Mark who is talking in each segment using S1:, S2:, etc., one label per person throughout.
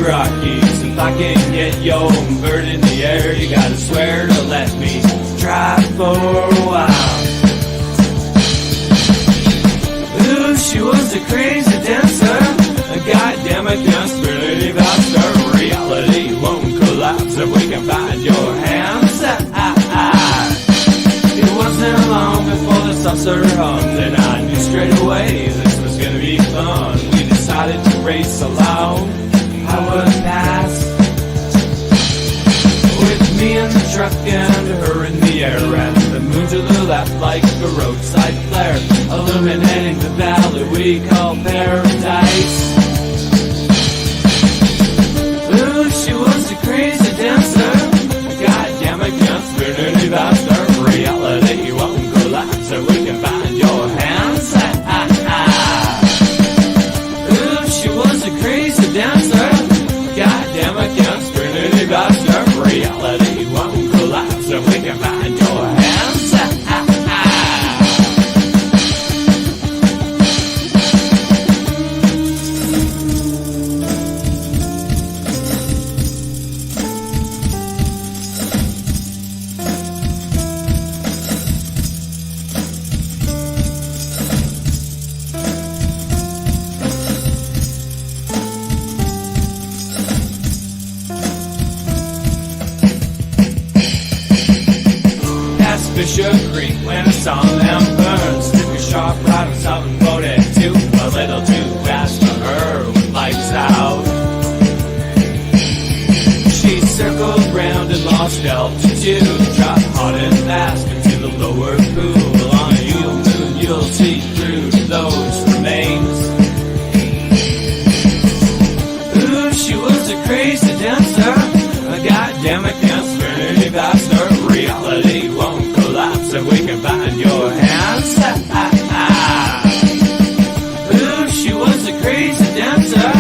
S1: Rockies. If I can get your bird in the air, you gotta swear to let me try for a while. Ooh, she was a crazy dancer, a goddamn conspiracy about reality won't collapse if we can find your hands. It wasn't long before the saucer hummed, and I knew straight away this was gonna be fun. We decided to race along. I would pass with me in the truck and her in the air, and the moon to the left like a roadside flare, illuminating the valley we call paradise. Ooh, she was a crazy dancer, goddamn it, conspiracy about reality won't collapse if we can find your hands. Ooh, she was a crazy dancer, goddamn it, conspiracy about reality won't collapse if we can find your hands. Fisher Creek when I saw them burn. Took a sharp right on something voted too a little too fast for her with lights out. She circled round and lost altitude, dropped hard and fast into the lower pool. On a Yule moon you'll see through those remains. Ooh, she was a crazy dancer, a goddamn it, conspiracy bastard. Reality won't collapse if we can find your hands. Ooh, she was a crazy dancer,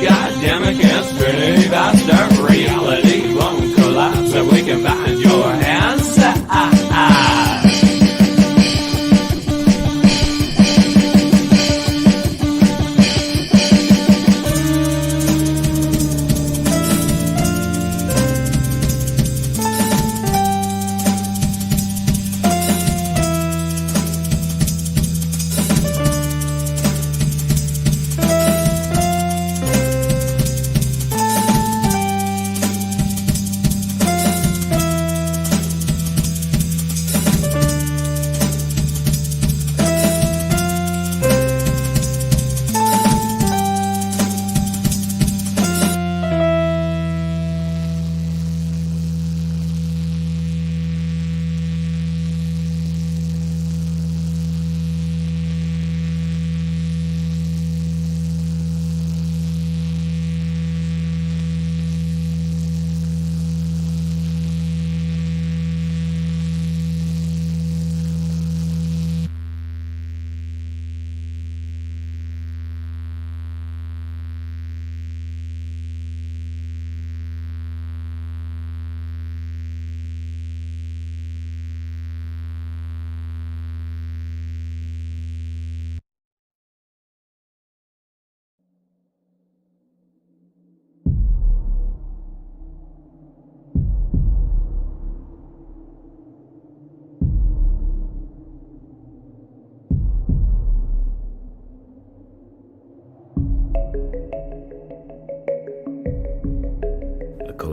S1: goddamn it, conspiracy bastard. Reality won't collapse if we can find your hands.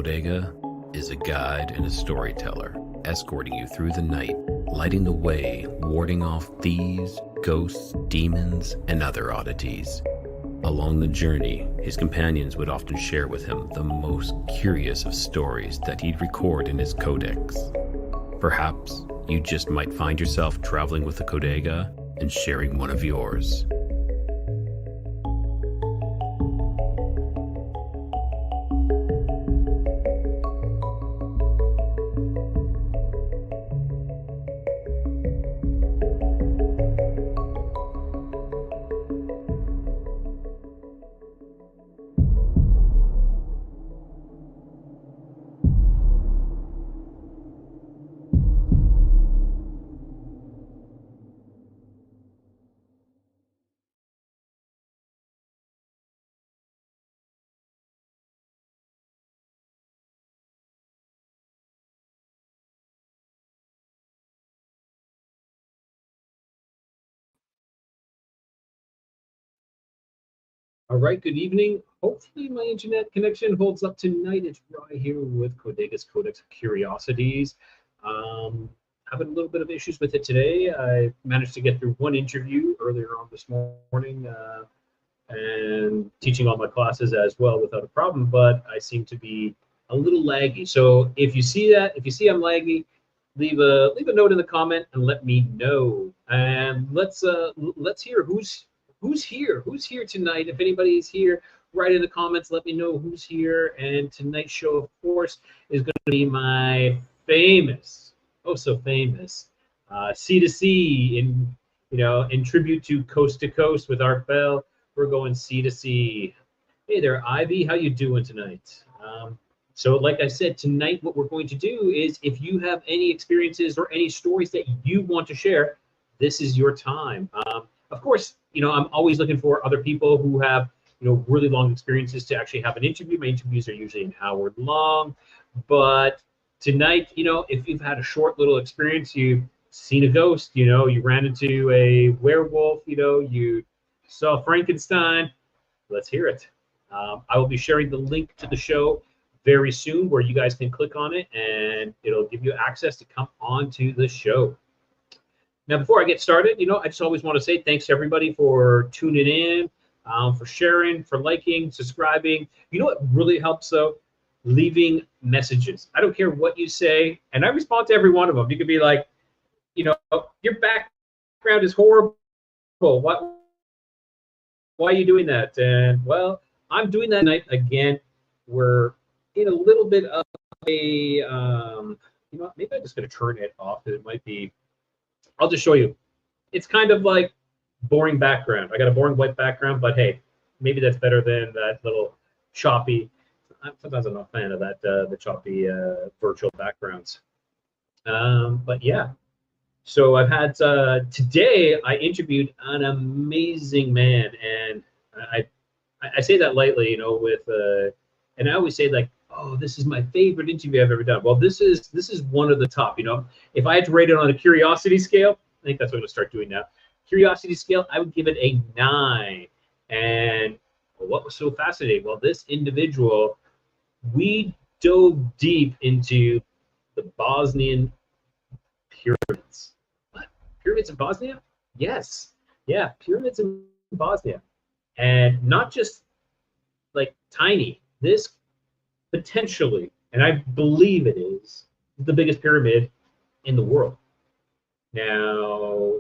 S2: Bodega is a guide and a storyteller, escorting you through the night, lighting the way, warding off thieves, ghosts, demons, and other oddities. Along the journey, his companions would often share with him the most curious of stories that he'd record in his codex. Perhaps you just might find yourself traveling with a Bodega and sharing one of yours.
S3: All right, good evening. Hopefully my internet connection holds up tonight. It's Rye here with Codegus Codex Curiosities. Having a little bit of issues with it today. I managed to get through one interview earlier on this morning and teaching all my classes as well without a problem, but I seem to be a little laggy. So if you see that, if you see I'm laggy, leave a note in the comment and let me know. And let's hear who's here tonight. If anybody's here, write in the comments, let me know who's here. And tonight's show, of course, is going to be my famous, oh so famous, Sea to Sea in tribute to Coast with Art Bell. We're going Sea to Sea. Hey there, Ivy, how you doing tonight? So like I said, tonight what we're going to do is if you have any experiences or any stories that you want to share, this is your time. Of course, I'm always looking for other people who have, really long experiences to actually have an interview. My interviews are usually an hour long. But tonight, if you've had a short little experience, you've seen a ghost, you ran into a werewolf, you saw Frankenstein, let's hear it. I will be sharing the link to the show very soon where you guys can click on it and it'll give you access to come onto the show. Now, before I get started, I just always want to say thanks to everybody for tuning in, for sharing, for liking, subscribing. You know what really helps, though? Leaving messages. I don't care what you say, and I respond to every one of them. You could be like, your background is horrible. Why are you doing that? And, well, I'm doing that tonight again. We're in a little bit of a, maybe I'm just going to turn it off. It might be, I'll just show you. It's kind of like boring background. I got a boring white background, but hey, maybe that's better than that little choppy. Sometimes I'm not a fan of that, the choppy virtual backgrounds. But yeah, so I've had, today I interviewed an amazing man, and I say that lightly, and I always say like, oh, this is my favorite interview I've ever done. Well, this is one of the top, If I had to rate it on a curiosity scale, I think that's what I'm going to start doing now. Curiosity scale, I would give it a 9. And what was so fascinating? Well, this individual, we dove deep into the Bosnian pyramids. What? Pyramids in Bosnia? Yes. Yeah, pyramids in Bosnia. And not just like tiny. This potentially, and I believe it is, the biggest pyramid in the world. Now,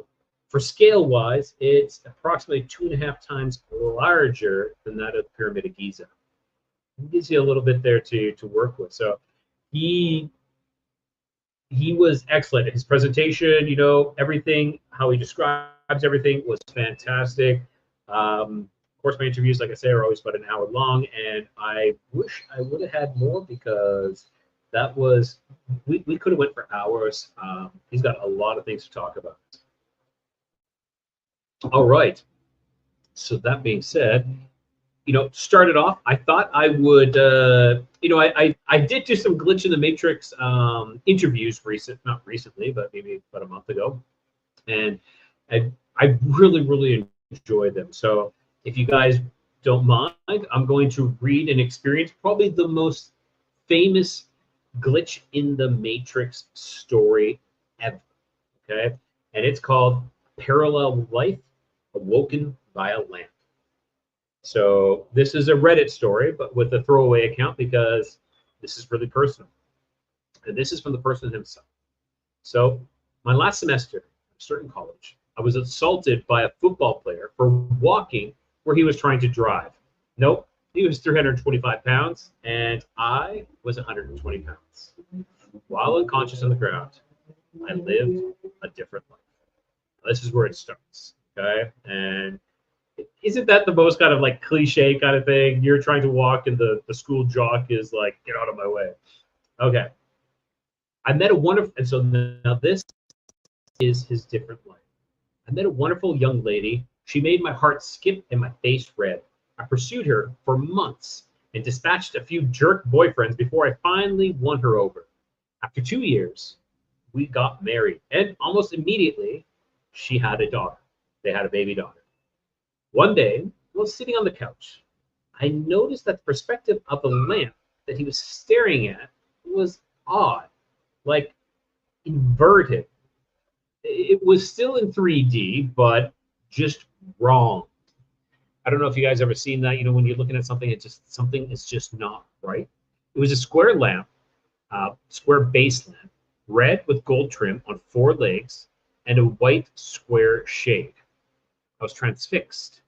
S3: for scale-wise, it's approximately 2.5 times larger than that of the Pyramid of Giza. It gives you a little bit there to work with. So he was excellent. His presentation, everything, how he describes everything was fantastic. Of course, my interviews, like I say, are always about an hour long, and I wish I would have had more because that was, we could have went for hours. He's got a lot of things to talk about. All right. So that being said, started off, I thought I would, I did do some Glitch in the Matrix interviews not recently, but maybe about a month ago. And I really, really enjoyed them. So if you guys don't mind, I'm going to read and experience probably the most famous Glitch in the Matrix story ever, okay? And it's called Parallel Life Awoken by a Lamp. So this is a Reddit story, but with a throwaway account because this is really personal. And this is from the person himself. So my last semester at a certain college, I was assaulted by a football player for walking where he was trying to drive. Nope, he was 325 pounds, and I was 120 pounds. While unconscious on the ground, I lived a different life. This is where it starts, okay? And isn't that the most kind of like cliche kind of thing? You're trying to walk, and the school jock is like, get out of my way. Okay. I met a wonderful, and so now this is his different life. I met a wonderful young lady. She made my heart skip and my face red. I pursued her for months and dispatched a few jerk boyfriends before I finally won her over. After 2 years, we got married, and almost immediately, she had a daughter. They had a baby daughter. One day, I was sitting on the couch, I noticed that the perspective of the lamp that he was staring at was odd, like inverted. It was still in 3D, but just wrong. I don't know if you guys ever seen that. You know, when you're looking at something, it just something is just not right. It was a square lamp, square base lamp, red with gold trim on 4 legs, and a white square shade. I was transfixed.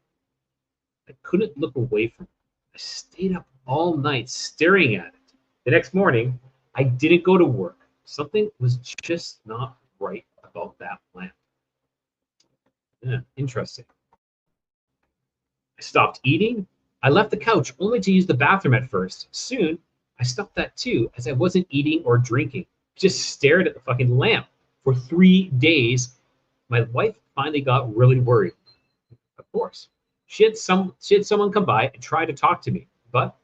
S3: I couldn't look away from it. I stayed up all night staring at it. The next morning, I didn't go to work. Something was just not right about that lamp. Yeah, interesting. I stopped eating. I left the couch only to use the bathroom at first. Soon, I stopped that too, as I wasn't eating or drinking. Just stared at the fucking lamp for 3 days. My wife finally got really worried. Of course, she had someone come by and try to talk to me, but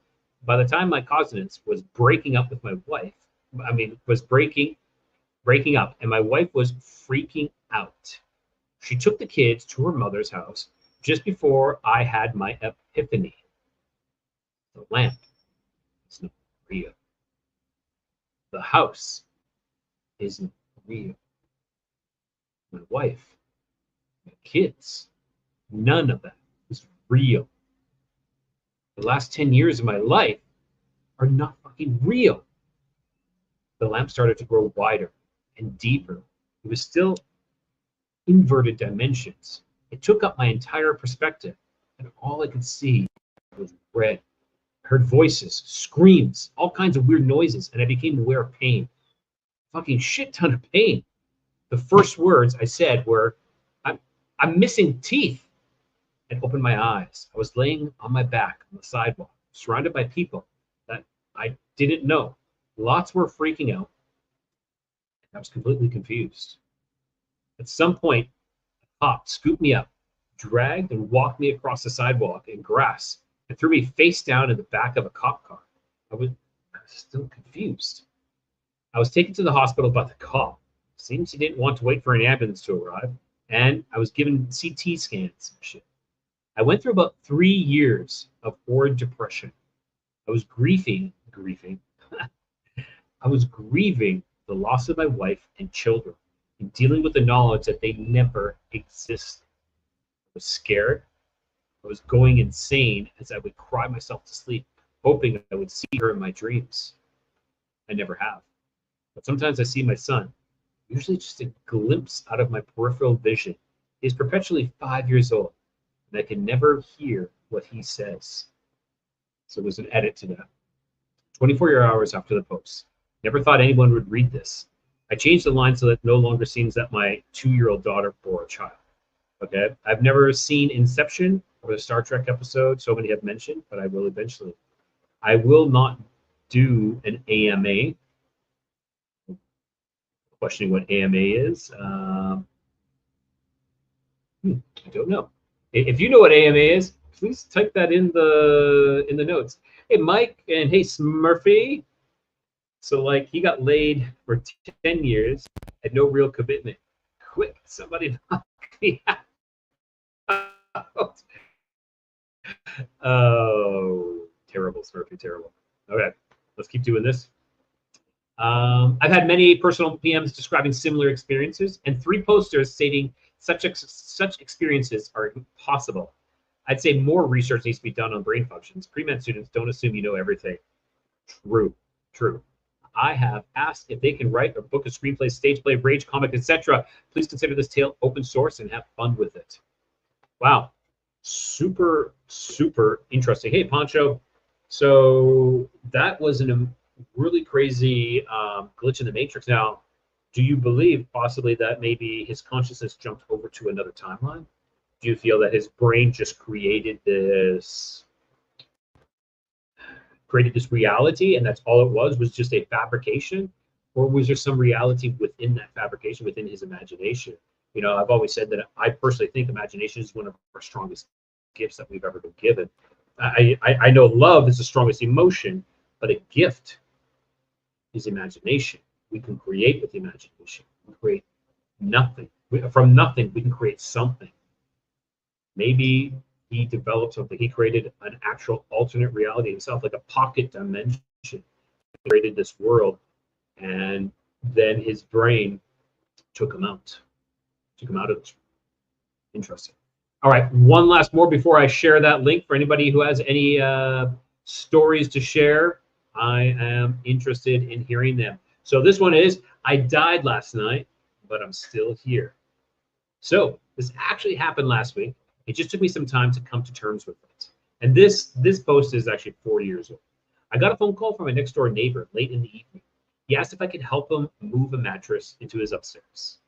S3: by the time my cousins was breaking up with my wife, was breaking up, and my wife was freaking out. She took the kids to her mother's house just before I had my epiphany. The lamp is not real. The house isn't real. My wife, my kids, none of that is real. The last 10 years of my life are not fucking real. The lamp started to grow wider and deeper. It was still inverted dimensions. It took up my entire perspective, and all I could see was red. I heard voices, screams, all kinds of weird noises, and I became aware of pain. Fucking shit ton of pain. The first words I said were, I'm missing teeth. I opened my eyes. I was laying on my back on the sidewalk, surrounded by people that I didn't know. Lots were freaking out. I was completely confused. At some point, a cop scooped me up, dragged and walked me across the sidewalk in grass, and threw me face down in the back of a cop car. I was still confused. I was taken to the hospital by the cop. Seems he didn't want to wait for an ambulance to arrive, and I was given CT scans and shit. I went through about 3 years of horrid depression. I was grieving. I was grieving the loss of my wife and children, and dealing with the knowledge that they never existed. I was scared. I was going insane as I would cry myself to sleep, hoping I would see her in my dreams. I never have. But sometimes I see my son, usually just a glimpse out of my peripheral vision. He's perpetually 5 years old, and I can never hear what he says. So there's an edit to that. 24 hours after the post. Never thought anyone would read this. I changed the line so that it no longer seems that my 2-year-old daughter bore a child. Okay, I've never seen Inception or the Star Trek episode so many have mentioned, but I will eventually. I will not do an AMA. Questioning what AMA is. I don't know. If you know what AMA is, please type that in the notes. Hey, Mike, and hey, Smurfy. So, like, he got laid for 10 years, had no real commitment. Quick, somebody knock me out. Oh, terrible, Smurfy, terrible. Okay, let's keep doing this. I've had many personal PMs describing similar experiences, and 3 posters stating such experiences are impossible. I'd say more research needs to be done on brain functions. Pre-med students don't assume you know everything. True. I have asked if they can write a book, a screenplay, stage play, rage comic, etc. Please consider this tale open source and have fun with it. Wow, super interesting. Hey, Poncho. So that was a really crazy glitch in the Matrix. Now, do you believe possibly that maybe his consciousness jumped over to another timeline? Do you feel that his brain just created this reality, and that's all it was just a fabrication? Or was there some reality within that fabrication, within his imagination? You know, I've always said that I personally think imagination is one of our strongest gifts that we've ever been given. I know love is the strongest emotion, but a gift is imagination. We can create with imagination. We can create nothing. From nothing, we can create something. Maybe he developed something. He created an actual alternate reality himself, like a pocket dimension. He created this world, and then his brain took him out. Took him out of it. Interesting. All right, one last more before I share that link for anybody who has any stories to share. I am interested in hearing them. So this one is, I died last night, but I'm still here. So this actually happened last week. It just took me some time to come to terms with it. And this post is actually 40 years old. I got a phone call from my next door neighbor late in the evening. He asked if I could help him move a mattress into his upstairs.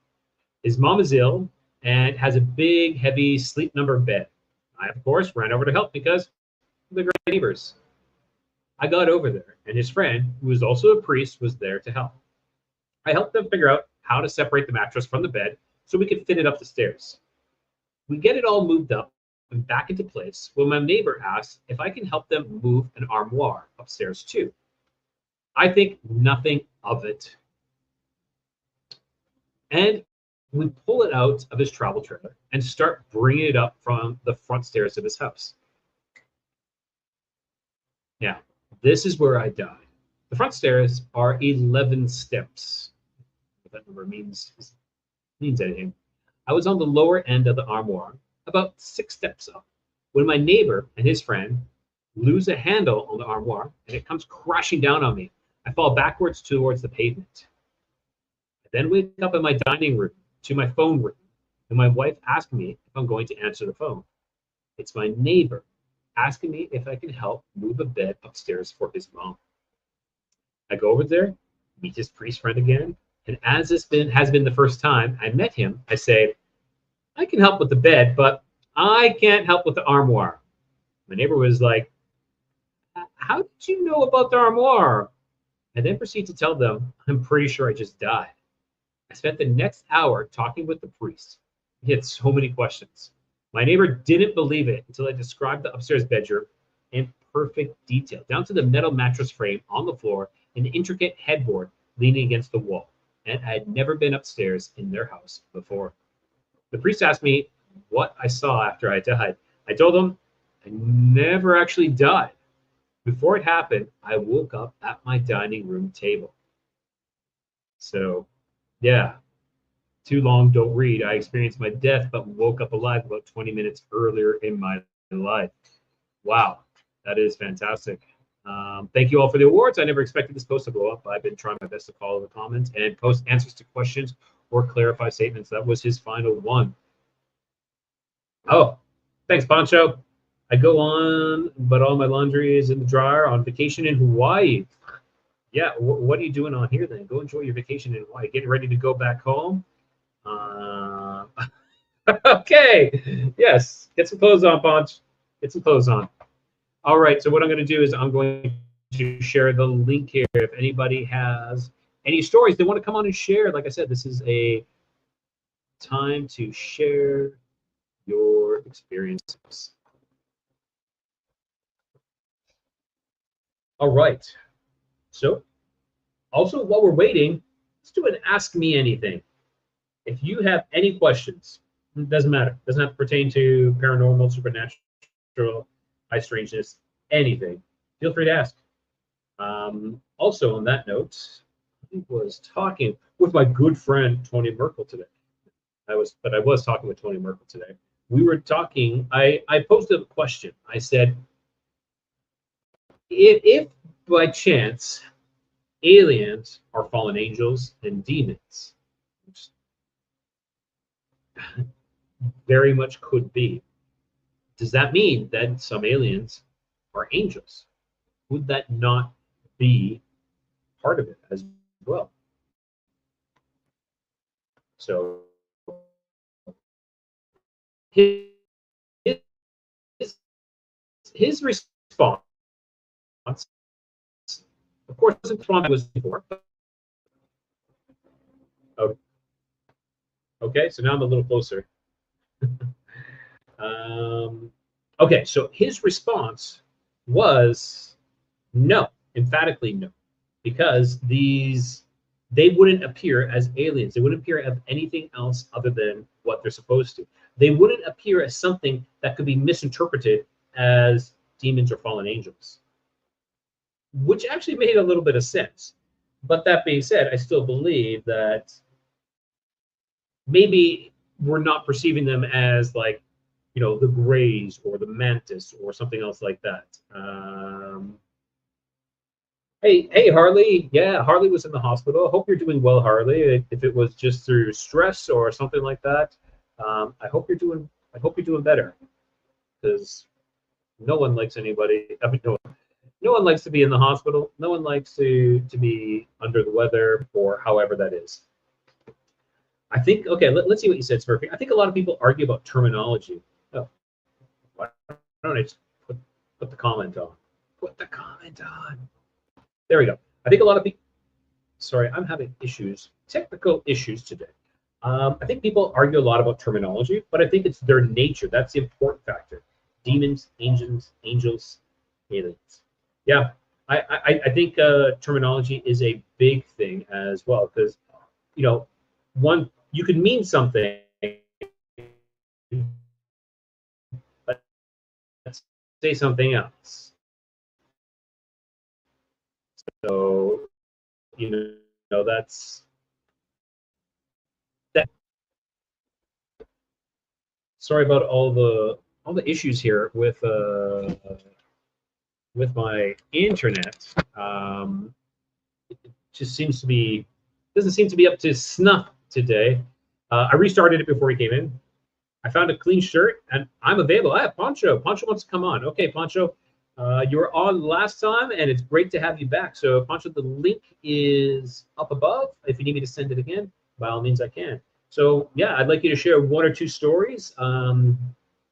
S3: His mom is ill and has a big, heavy sleep number bed. I, of course, ran over to help because we're great neighbors. I got over there, and his friend, who was also a priest, was there to help. I helped them figure out how to separate the mattress from the bed so we could fit it up the stairs. We get it all moved up and back into place when my neighbor asks if I can help them move an armoire upstairs too. I think nothing of it. And we pull it out of his travel trailer and start bringing it up from the front stairs of his house. Now, this is where I died. The front stairs are 11 steps. If that number means anything. I was on the lower end of the armoire, about 6 steps up, when my neighbor and his friend lose a handle on the armoire and it comes crashing down on me. I fall backwards towards the pavement. I then wake up in my dining room to my phone ring, and my wife asks me if I'm going to answer the phone. It's my neighbor asking me if I can help move a bed upstairs for his mom. I go over there, meet his priest friend again, and as this has been the first time I met him, I say, I can help with the bed, but I can't help with the armoire. My neighbor was like, how did you know about the armoire? I then proceed to tell them I'm pretty sure I just died. I spent the next hour talking with the priest. He had so many questions. My neighbor didn't believe it until I described the upstairs bedroom in perfect detail, down to the metal mattress frame on the floor and the intricate headboard leaning against the wall. And I had never been upstairs in their house before. The priest asked me what I saw after I died. I told him I never actually died. Before it happened, I woke up at my dining room table. So, yeah, too long, don't read. I experienced my death, but woke up alive about 20 minutes earlier in my life. Wow, that is fantastic. Thank you all for the awards. I never expected this post to blow up. I've been trying my best to follow the comments and post answers to questions or clarify statements. That was his final one. Oh, thanks, Poncho. I go on, but all my laundry is in the dryer on vacation in Hawaii. Yeah, what are you doing on here then? Go enjoy your vacation in Hawaii. Getting ready to go back home. Okay, yes, get some clothes on, Ponch. Get some clothes on. All right, so what I'm going to do is I'm going to share the link here. If anybody has any stories they want to come on and share, like I said, this is a time to share your experiences. All right, so also while we're waiting, let's do an Ask Me Anything. If you have any questions, it doesn't matter. It doesn't have to pertain to paranormal, supernatural, high strangeness, anything. Feel free to ask. Also, on that note, I was talking with my good friend Tony Merkel today. I was talking with Tony Merkel today. We were talking. I posted a question. I said, if by chance aliens are fallen angels and demons, which very much could be, does that mean that some aliens are angels? Would that not be part of it as well? So his response, of course, the response was before. Oh, okay, so now I'm a little closer. Okay, so his response was no, emphatically no, because they wouldn't appear as aliens. They wouldn't appear as anything else other than what they're supposed to. they wouldn't appear as something that could be misinterpreted as demons or fallen angels, which actually made a little bit of sense. But that being said, I still believe that maybe we're not perceiving them as like, the Greys or the Mantis or something else like that. Hey, Harley. Yeah, Harley was in the hospital. Hope you're doing well, Harley. If it was just through stress or something like that, I hope you're doing. I hope you're doing better, because no one likes anybody. I mean, no one likes to be in the hospital. No one likes to be under the weather or however that is. I think. Okay, let's see what you said, Smurfy. I think a lot of people argue about terminology. Oh, why don't I just put the comment on? Put the comment on. There we go. I think a lot of people. Sorry, I'm having technical issues today. I think people argue a lot about terminology, but I think it's their nature. That's the important factor. Demons, angels, aliens. Yeah, I think terminology is a big thing as well, because one, you can mean something, but let's say something else. So that's that. Sorry about all the issues here with my internet. It just doesn't seem to be up to snuff today. I restarted it before he came in. I found a clean shirt, and I'm available. I have Poncho. Poncho wants to come on. Okay, Poncho, you were on last time, and it's great to have you back. So, Poncho, the link is up above. If you need me to send it again, by all means, I can. So, yeah, I'd like you to share one or two stories. And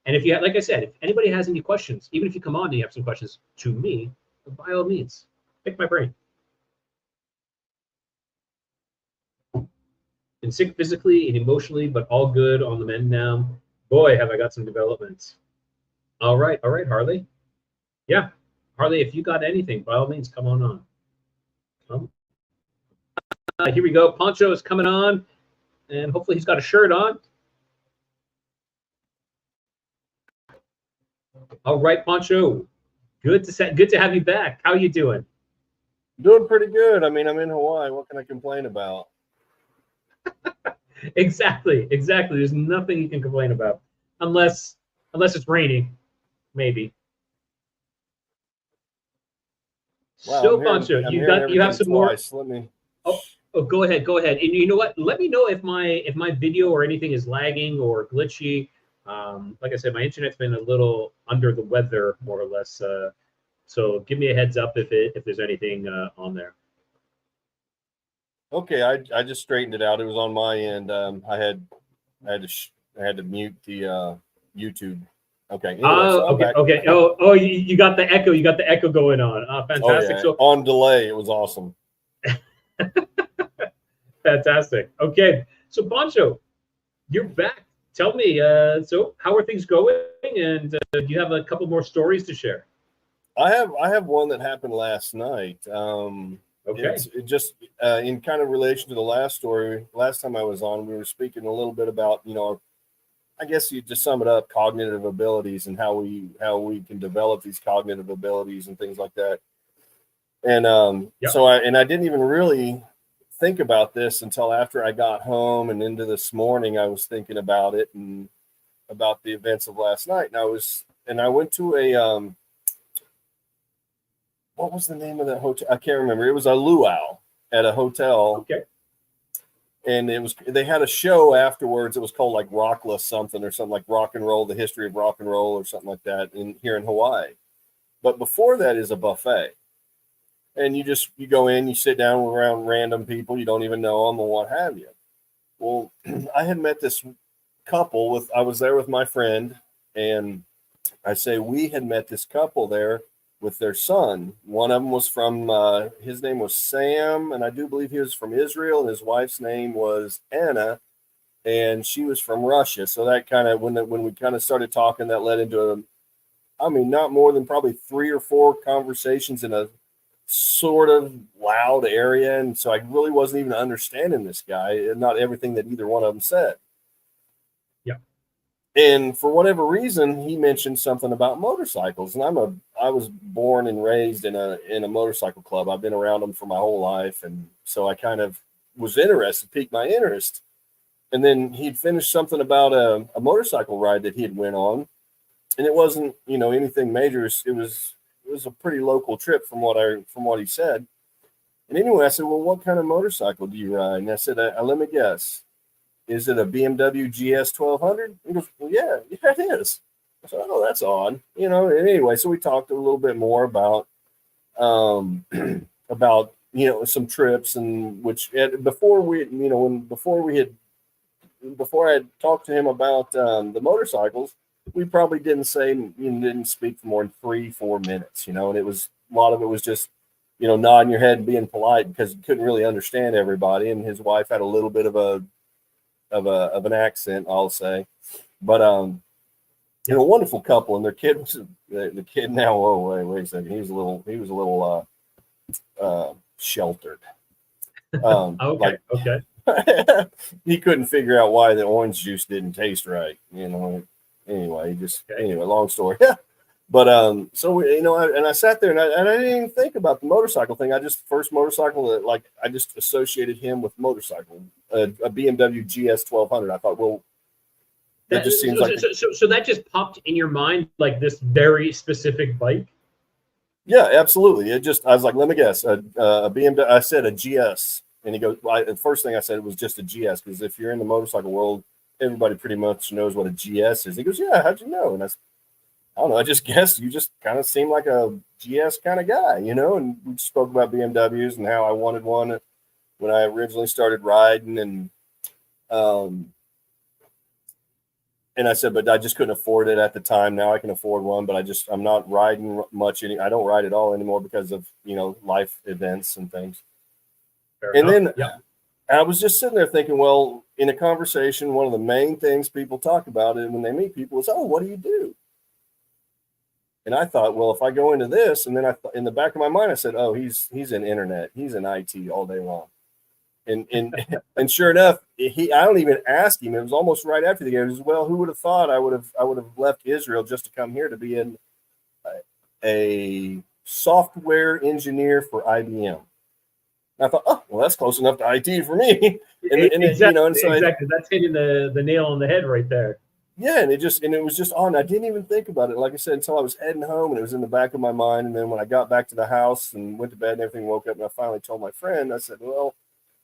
S3: if you, like I said, if anybody has any questions, even if you come on and you have some questions to me, by all means, pick my brain. Been sick physically and emotionally, but all good on the mend now. Boy, have I got some developments. All right, Harley. Yeah, Harley, if you got anything, by all means, come on. Here we go. Poncho is coming on, and hopefully he's got a shirt on. All right, Poncho. Good to have you back. How are you doing?
S4: Doing pretty good. I mean, I'm in Hawaii. What can I complain about?
S3: Exactly. There's nothing you can complain about, unless it's raining, maybe.
S4: Wow,
S3: So, Poncho, you have some
S4: twice.
S3: more.
S4: Let me.
S3: Oh, go ahead. And you know what? Let me know if my video or anything is lagging or glitchy. Like I said, my internet's been a little under the weather, more or less. So give me a heads up if there's anything on there.
S4: Okay, I just straightened it out. It was on my end. I had to mute the YouTube. Okay. Anyway,
S3: okay. Oh, you got the echo. You got the echo going on. Fantastic.
S4: Oh, yeah.
S3: So
S4: on delay, it was awesome.
S3: Fantastic. Okay, so Poncho, you're back. Tell me, so how are things going? And do you have a couple more stories to share?
S4: I have one that happened last night.
S3: Okay.
S4: It just in kind of relation to the last story. Last time I was on, we were speaking a little bit about, I guess you just sum it up, cognitive abilities and how we can develop these cognitive abilities and things like that. And so I didn't even really think about this until after I got home and into this morning. I was thinking about it and about the events of last night. And I went to a what was the name of that hotel? I can't remember. It was a luau at a hotel.
S3: Okay.
S4: And they had a show afterwards. It was called like Rockless something or something, like rock and roll, the history of rock and roll or something like that here in Hawaii. But before that is a buffet. And you go in, you sit down around random people, you don't even know them or what have you. Well, I had met this couple I was there with my friend, and we had met this couple there with their son. One of them was from, his name was Sam, and I do believe he was from Israel, and his wife's name was Anna, and she was from Russia. So that kind of, when we kind of started talking, that led into not more than probably 3 or 4 conversations in a sort of loud area. And so I really wasn't even understanding this guy and not everything that either one of them said.
S3: Yeah.
S4: And for whatever reason, he mentioned something about motorcycles. And I was born and raised in a motorcycle club. I've been around them for my whole life. And so I kind of was interested, piqued my interest. And then he'd finished something about a motorcycle ride that he had went on. And it wasn't, anything major. It was a pretty local trip from what he said. And anyway, I said, well, what kind of motorcycle do you ride? And I said, let me guess. Is it a BMW GS 1200? He goes, well, yeah, it is. I said, oh, that's odd. And anyway, so we talked a little bit more about, about, some trips, and before I had talked to him about the motorcycles, we probably didn't speak for more than 3-4 minutes, and it was, a lot of it was just, nodding your head and being polite because you couldn't really understand everybody. And his wife had a little bit of an accent, I'll say, but wonderful couple, and their kid was the kid now. Oh, wait a second, he was a little sheltered.
S3: Okay.
S4: He couldn't figure out why the orange juice didn't taste right. Anyway, long story. But I sat there and I didn't even think about the motorcycle thing. First motorcycle that I just associated him with motorcycle, a BMW GS 1200. I thought, well, that just seems like
S3: so that just popped in your mind, like this very specific bike.
S4: Yeah, absolutely. I was like, let me guess, a BMW. I said a GS, and he goes, the first thing I said was just a GS, because if you're in the motorcycle world, everybody pretty much knows what a GS is. He goes, yeah, how'd you know? And I don't know, I just guessed you just kind of seem like a GS kind of guy, and we spoke about BMWs and how I wanted one when I originally started riding, and I said, but I just couldn't afford it at the time. Now I can afford one, but I'm not riding much. I don't ride at all anymore because of, life events and things. Then I was just sitting there thinking, well, in a conversation, one of the main things people talk about when they meet people is, oh, what do you do? And I thought, well, if I go into this, and then in the back of my mind, I said, oh, he's in internet. He's in IT all day long. And sure enough, I don't even ask him. It was almost right after the game. He was, well, who would have thought I would have left Israel just to come here to be a software engineer for IBM. And I thought, oh, well, that's close enough to IT for me.
S3: Exactly. That's hitting the nail on the head right there.
S4: Yeah, and it was just on. I didn't even think about it, like I said, until I was heading home, and it was in the back of my mind. And then when I got back to the house and went to bed and everything, woke up, and I finally told my friend, I said, well,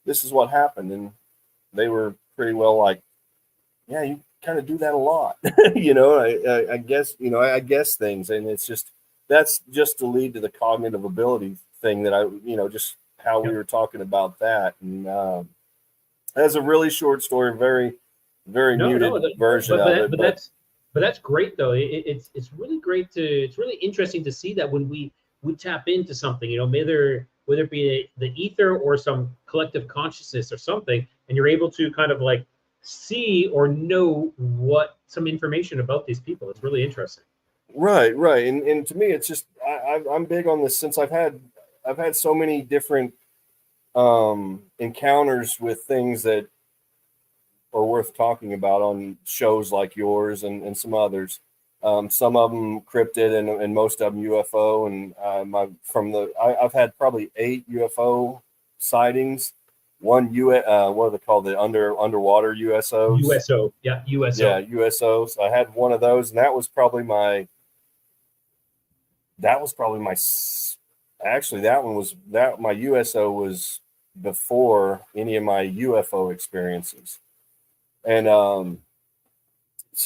S4: this is what happened. And they were pretty well like, yeah, you kind of do that a lot. I guess things. And that's just to lead to the cognitive ability thing that just how we were talking about that. And that's a really short story, very, very muted version of it.
S3: But that's great though. It's really great it's really interesting to see that when we tap into something, whether it be the ether or some collective consciousness or something, and you're able to kind of like see or know some information about these people. It's really interesting.
S4: Right. And to me, it's just, I'm big on this since I've had so many different encounters with things that are worth talking about on shows like yours and some others. Some of them cryptid and most of them UFO. And I've had probably 8 UFO sightings. One what are they called? The underwater USOs.
S3: USO, yeah, USO.
S4: Yeah, USOs. I had one of those, and that was probably my. Actually, my USO was before any of my UFO experiences, and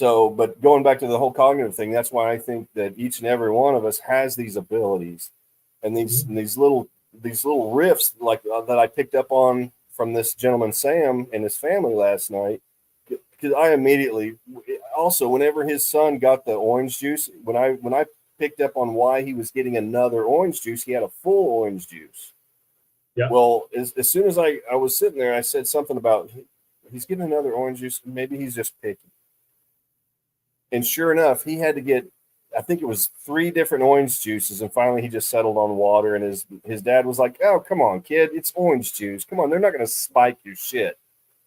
S4: but going back to the whole cognitive thing, that's why I think that each and every one of us has these abilities, and these little riffs like that I picked up on from this gentleman Sam and his family last night, because I immediately also, whenever his son got the orange juice, when I picked up on why he was getting another orange juice, he had a full orange juice. Yeah. Well, as soon as I was sitting there, I said something about he's getting another orange juice. Maybe he's just picky. And sure enough, he had to get, I think it was 3 different orange juices, and finally he just settled on water. And his dad was like, "Oh, come on, kid, it's orange juice. Come on, they're not going to spike your shit."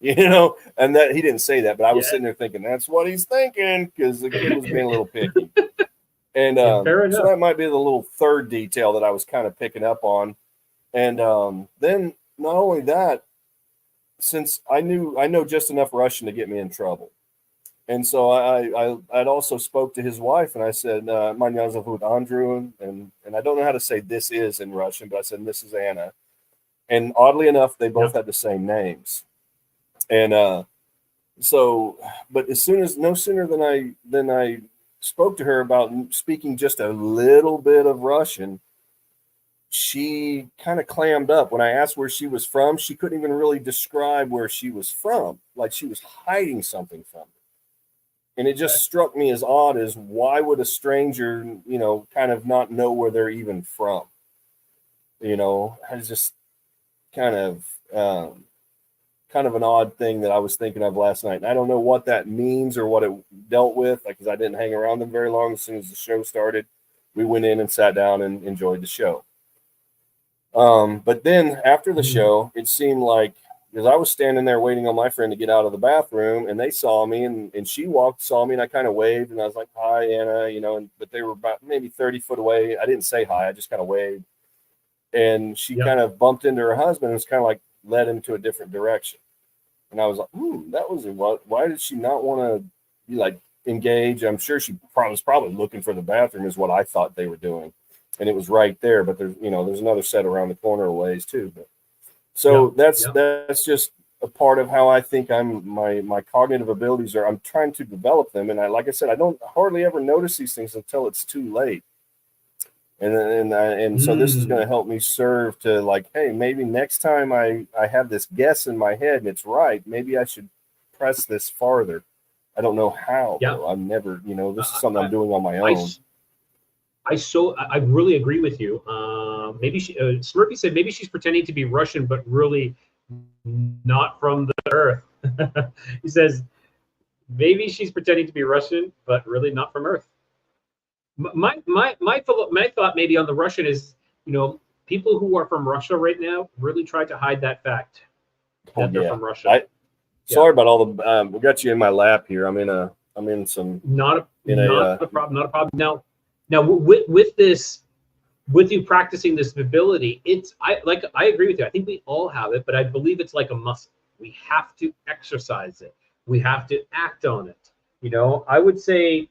S4: and that he didn't say that, but I was
S3: Yeah.
S4: sitting there thinking that's what he's thinking, because the kid was being a little picky. And
S3: Fair
S4: so
S3: enough.
S4: that might be the little third detail that I was kind of picking up on. And then not only that, since I know just enough Russian to get me in trouble. And so I'd also spoke to his wife, and I said, "Меня зовут Andrew," and I don't know how to say "this is" in Russian, but I said, "This is Anna." And oddly enough, they both had the same names. And so, but no sooner than I spoke to her about speaking just a little bit of Russian, she kind of clammed up. When I asked where she was from, she couldn't even really describe where she was from, like she was hiding something from me. And it just struck me as odd as why would a stranger, kind of not know where they're even from? I just kind of an odd thing that I was thinking of last night. And I don't know what that means or what it dealt with, because I didn't hang around them very long. As soon as the show started, we went in and sat down and enjoyed the show. But then after the show, it seemed like, because I was standing there waiting on my friend to get out of the bathroom, and they saw me, and she saw me, and I kind of waved, and I was like, "Hi, Anna," but they were about maybe 30 foot away. I didn't say hi, I just kind of waved. And she kind of bumped into her husband, and was kind of like led him to a different direction. And I was like, that was what? Why did she not want to be like engage? I'm sure she was probably looking for the bathroom, is what I thought they were doing. And it was right there, but there's another set around the corner a ways too. But so that's just a part of how I think my cognitive abilities are. I'm trying to develop them, and like I said, I don't hardly ever notice these things until it's too late. And so this is going to help me serve to, like, hey, maybe next time I have this guess in my head and it's right, maybe I should press this farther. I don't know how. Though. I've never, this is something I'm doing on my own.
S3: I really agree with you. Maybe Smurfy said maybe she's pretending to be Russian, but really not from the earth. He says maybe she's pretending to be Russian, but really not from Earth. My thought maybe on the Russian is, people who are from Russia right now really try to hide that fact that they're from Russia.
S4: Sorry about all the. We got you in my lap here. I'm in some.
S3: Not a problem. Now with this, with you practicing this ability, I agree with you. I think we all have it, but I believe it's like a muscle. We have to exercise it. We have to act on it. I would say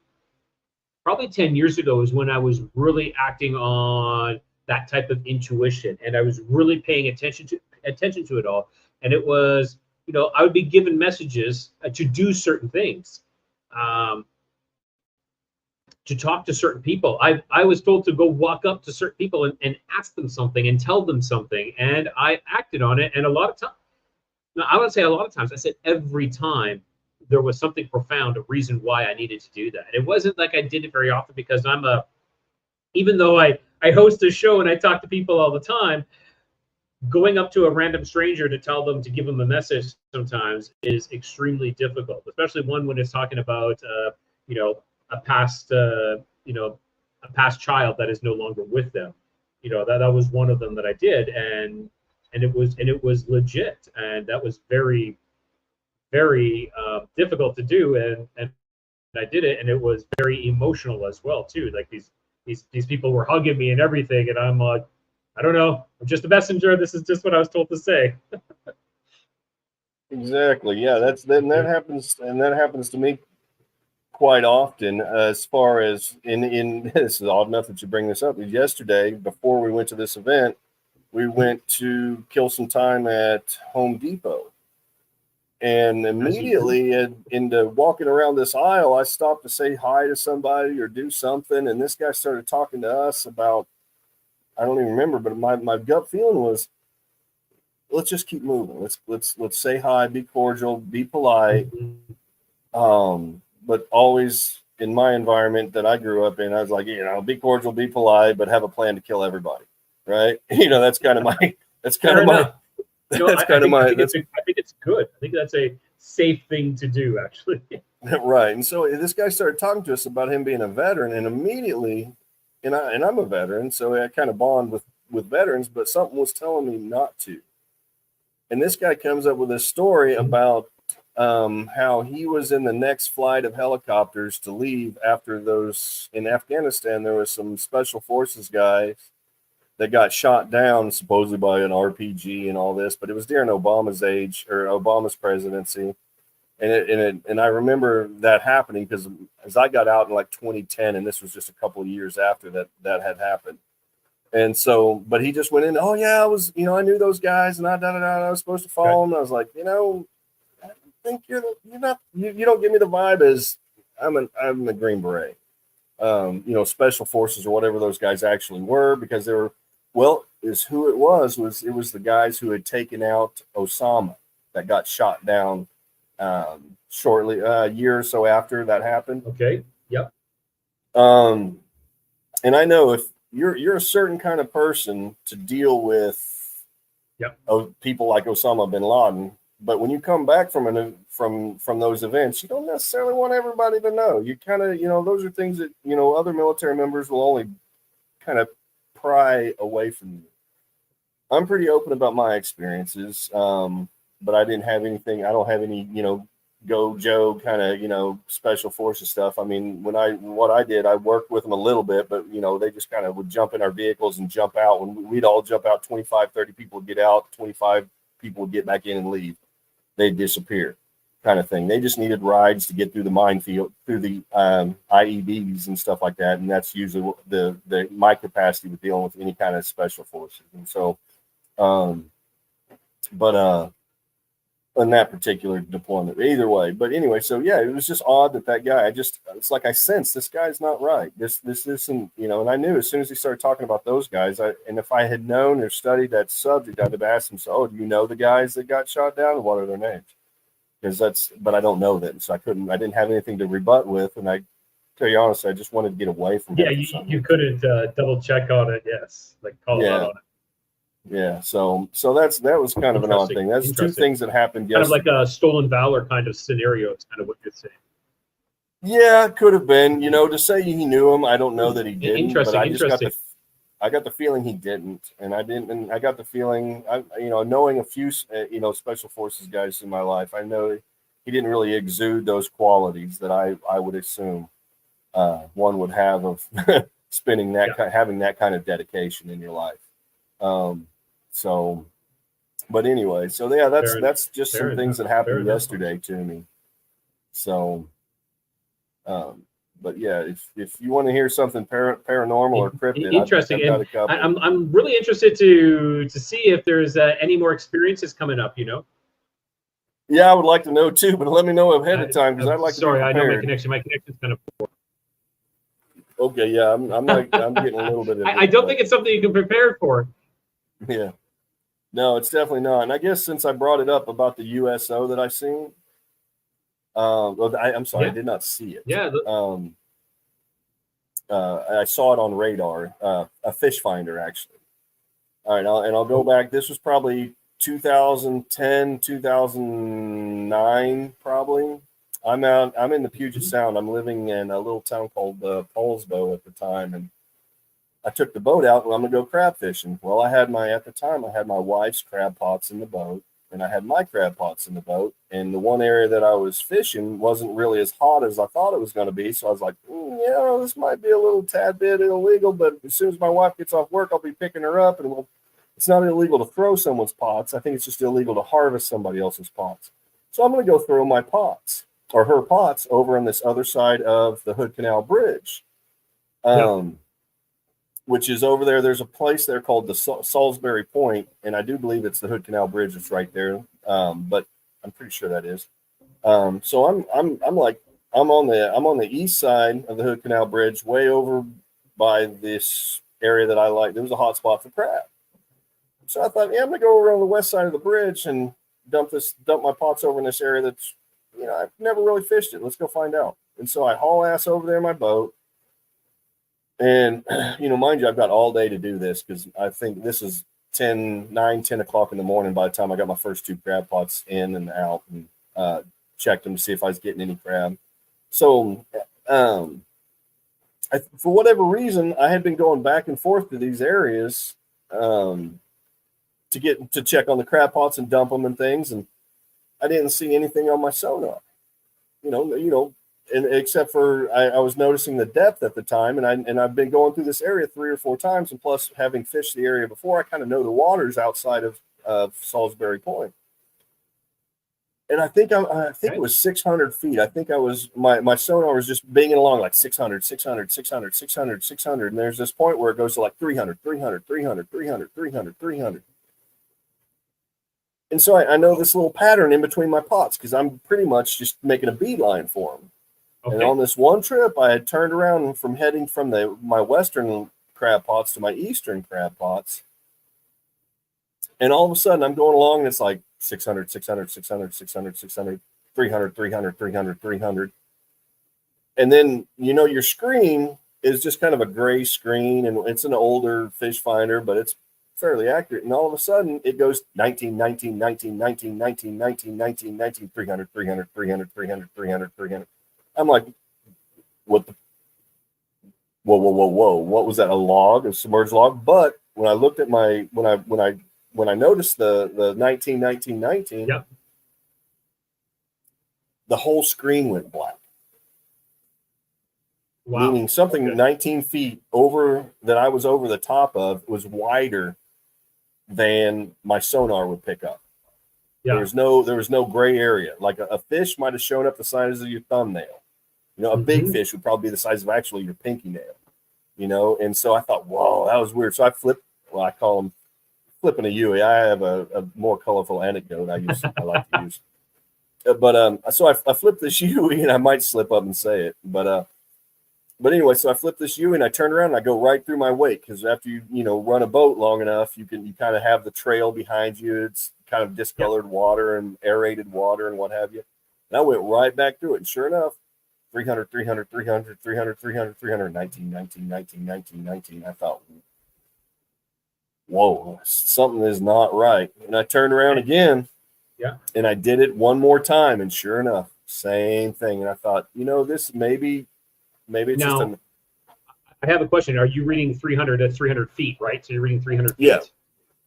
S3: probably 10 years ago is when I was really acting on that type of intuition, and I was really paying attention to it all. And it was, I would be given messages to do certain things. To talk to certain people. I was told to go walk up to certain people and ask them something and tell them something. And I acted on it. And a lot of times, I wouldn't say a lot of times, I said every time there was something profound, a reason why I needed to do that. It wasn't like I did it very often, because even though I host a show and I talk to people all the time, going up to a random stranger to tell them, to give them a message sometimes is extremely difficult, especially one when it's talking about, a past child that is no longer with them. That was one of them that I did, and it was legit, and that was very, very difficult to do, and I did it, and it was very emotional as well too. Like these people were hugging me and everything, and I'm like, I don't know, I'm just a messenger. This is just what I was told to say.
S4: Exactly. Yeah, that happens to me quite often, as far as in this is odd enough that you bring this up. Yesterday, before we went to this event, we went to kill some time at Home Depot, and immediately into walking around this aisle, I stopped to say hi to somebody or do something, and this guy started talking to us about, I don't even remember, but my gut feeling was, let's just keep moving. Let's say hi, be cordial, be polite. But always in my environment that I grew up in, I was like, be cordial, be polite, but have a plan to kill everybody, right? That's kind of my. I
S3: think it's good. I think that's a safe thing to do, actually.
S4: Right. And so this guy started talking to us about him being a veteran, and immediately, and I'm a veteran, so I kind of bond with veterans, but something was telling me not to. And this guy comes up with a story about how he was in the next flight of helicopters to leave after those in Afghanistan. There was some special forces guys that got shot down supposedly by an RPG and all this, but it was during Obama's age or Obama's presidency. And I remember that happening because as I got out in like 2010, and this was just a couple of years after that had happened. And so, but he just went in, oh yeah, I was, I knew those guys and I was supposed to follow them. I was like, I think you don't give me the vibe as I'm a Green Beret, special forces or whatever those guys actually were, because they were, is who it was the guys who had taken out Osama that got shot down shortly a year or so after that happened.
S3: Okay. Yep.
S4: And I know if you're a certain kind of person to deal with people like Osama bin Laden, but when you come back from those events, you don't necessarily want everybody to know. You kind of, those are things that, other military members will only kind of pry away from you. I'm pretty open about my experiences, but I didn't have anything. I don't have any, go Joe kind of, special forces stuff. I mean, what I did, I worked with them a little bit, but, they just kind of would jump in our vehicles and jump out. When we'd all jump out, 25, 30 people would get out, 25 people would get back in and leave. They'd disappear kind of thing. They just needed rides to get through the minefield, through the IEDs and stuff like that. And that's usually my capacity with dealing with any kind of special forces. And so, in that particular deployment, either way. But anyway, so yeah, it was just odd that guy, it's like I sensed this guy's not right. This isn't, and I knew as soon as he started talking about those guys, and if I had known or studied that subject, I'd have asked him, so, do you know the guys that got shot down, and what are their names? But I don't know them, so I didn't have anything to rebut with, and I tell you honestly, I just wanted to get away from him.
S3: Yeah, you couldn't double check on it, yes, like call out on it.
S4: Yeah, so that was kind of an odd thing. That's two things that happened yesterday.
S3: Kind of like a stolen valor kind of scenario. It's kind of what you're saying.
S4: Yeah, it could have been. To say he knew him, I don't know that he didn't. But I just got the feeling he didn't, and I didn't. And I got the feeling, knowing a few, special forces guys in my life, I know he didn't really exude those qualities that I would assume one would have of having that kind of dedication in your life. So, but anyway, so yeah, that's just some things that happened yesterday to me. So, but yeah, if you want to hear something paranormal or cryptid,
S3: interesting, I'm really interested to see if there's any more experiences coming up.
S4: Yeah, I would like to know too, but let me know ahead of time because I'd like to.
S3: Sorry, I know my connection's kind of poor.
S4: Okay, yeah, I'm getting a little bit of.
S3: I don't think it's something you can prepare for.
S4: Yeah. No, it's definitely not. And I guess since I brought it up about the USO that I seen, I'm sorry, I did not see it.
S3: Yeah.
S4: I saw it on radar, a fish finder actually. All right, I'll go back. This was probably 2010, 2009, probably. I'm in the Puget Sound. I'm living in a little town called Polsbo at the time, and I took the boat out and I'm gonna go crab fishing. Well, at the time I had my wife's crab pots in the boat and I had my crab pots in the boat. And the one area that I was fishing wasn't really as hot as I thought it was going to be. So I was like, this might be a little tad bit illegal, but as soon as my wife gets off work, I'll be picking her up, and it's not illegal to throw someone's pots. I think it's just illegal to harvest somebody else's pots. So I'm going to go throw my pots or her pots over on this other side of the Hood Canal Bridge. Which is over there. There's a place there called the Salisbury Point, and I do believe it's the Hood Canal Bridge that's right there. But I'm pretty sure that is. So I'm on the east side of the Hood Canal Bridge, way over by this area that I like. There was a hot spot for crab. So I thought, I'm gonna go over on the west side of the bridge and dump my pots over in this area that's, I've never really fished it. Let's go find out. And so I haul ass over there in my boat. And, mind you, I've got all day to do this because I think this is 10 o'clock in the morning by the time I got my first two crab pots in and out and checked them to see if I was getting any crab. So for whatever reason, I had been going back and forth to these areas to to get to check on the crab pots and dump them and things, and I didn't see anything on my sonar. And except for I was noticing the depth at the time, and I've been going through this area 3 or 4 times, and plus having fished the area before, I kind of know the waters outside of Salisbury Point. And I think it was 600 feet. I think I was my sonar was just binging along like 600, 600, 600, 600, 600, and there's this point where it goes to like 300, 300, 300, 300, 300, 300. And so I know this little pattern in between my pots because I'm pretty much just making a beeline for them. Okay. And on this one trip, I had turned around from heading from my western crab pots to my eastern crab pots. And all of a sudden, I'm going along, and it's like 600, 600, 600, 600, 600, 300, 300, 300, 300. And then, your screen is just kind of a gray screen, and it's an older fish finder, but it's fairly accurate. And all of a sudden, it goes 19, 19, 19, 19, 19, 19, 19, 19, 300, 300, 300, 300, 300, 300. I'm like, what the? Whoa, whoa, whoa, whoa. What was that, a log, a submerged log? But when I looked at when I noticed the 19, 19, 19,
S3: yep,
S4: the whole screen went black.
S3: Wow.
S4: Meaning something 19 feet over that I was over the top of was wider than my sonar would pick up. Yeah. There was no gray area. Like a fish might have shown up the size of your thumbnail. A big fish would probably be the size of actually your pinky nail. And so I thought, whoa, that was weird. So I flipped. Well, I call them flipping a Yui. I have a more colorful anecdote I like to use. So I flipped this Yui, and I might slip up and say it, but anyway, so I flipped this Yui, and I turn around and I go right through my wake, because after you run a boat long enough, you kind of have the trail behind you. It's kind of discolored water and aerated water and what have you. And I went right back through it, and sure enough, 300, 300, 300, 300, 300, 300, 19, 19, 19, 19, 19. I thought, whoa, something is not right. And I turned around again, and I did it one more time, and sure enough, same thing. And I thought, this maybe it's
S3: now,
S4: just
S3: I have a question. Are you reading 300 at 300 feet, right? So you're reading 300 feet.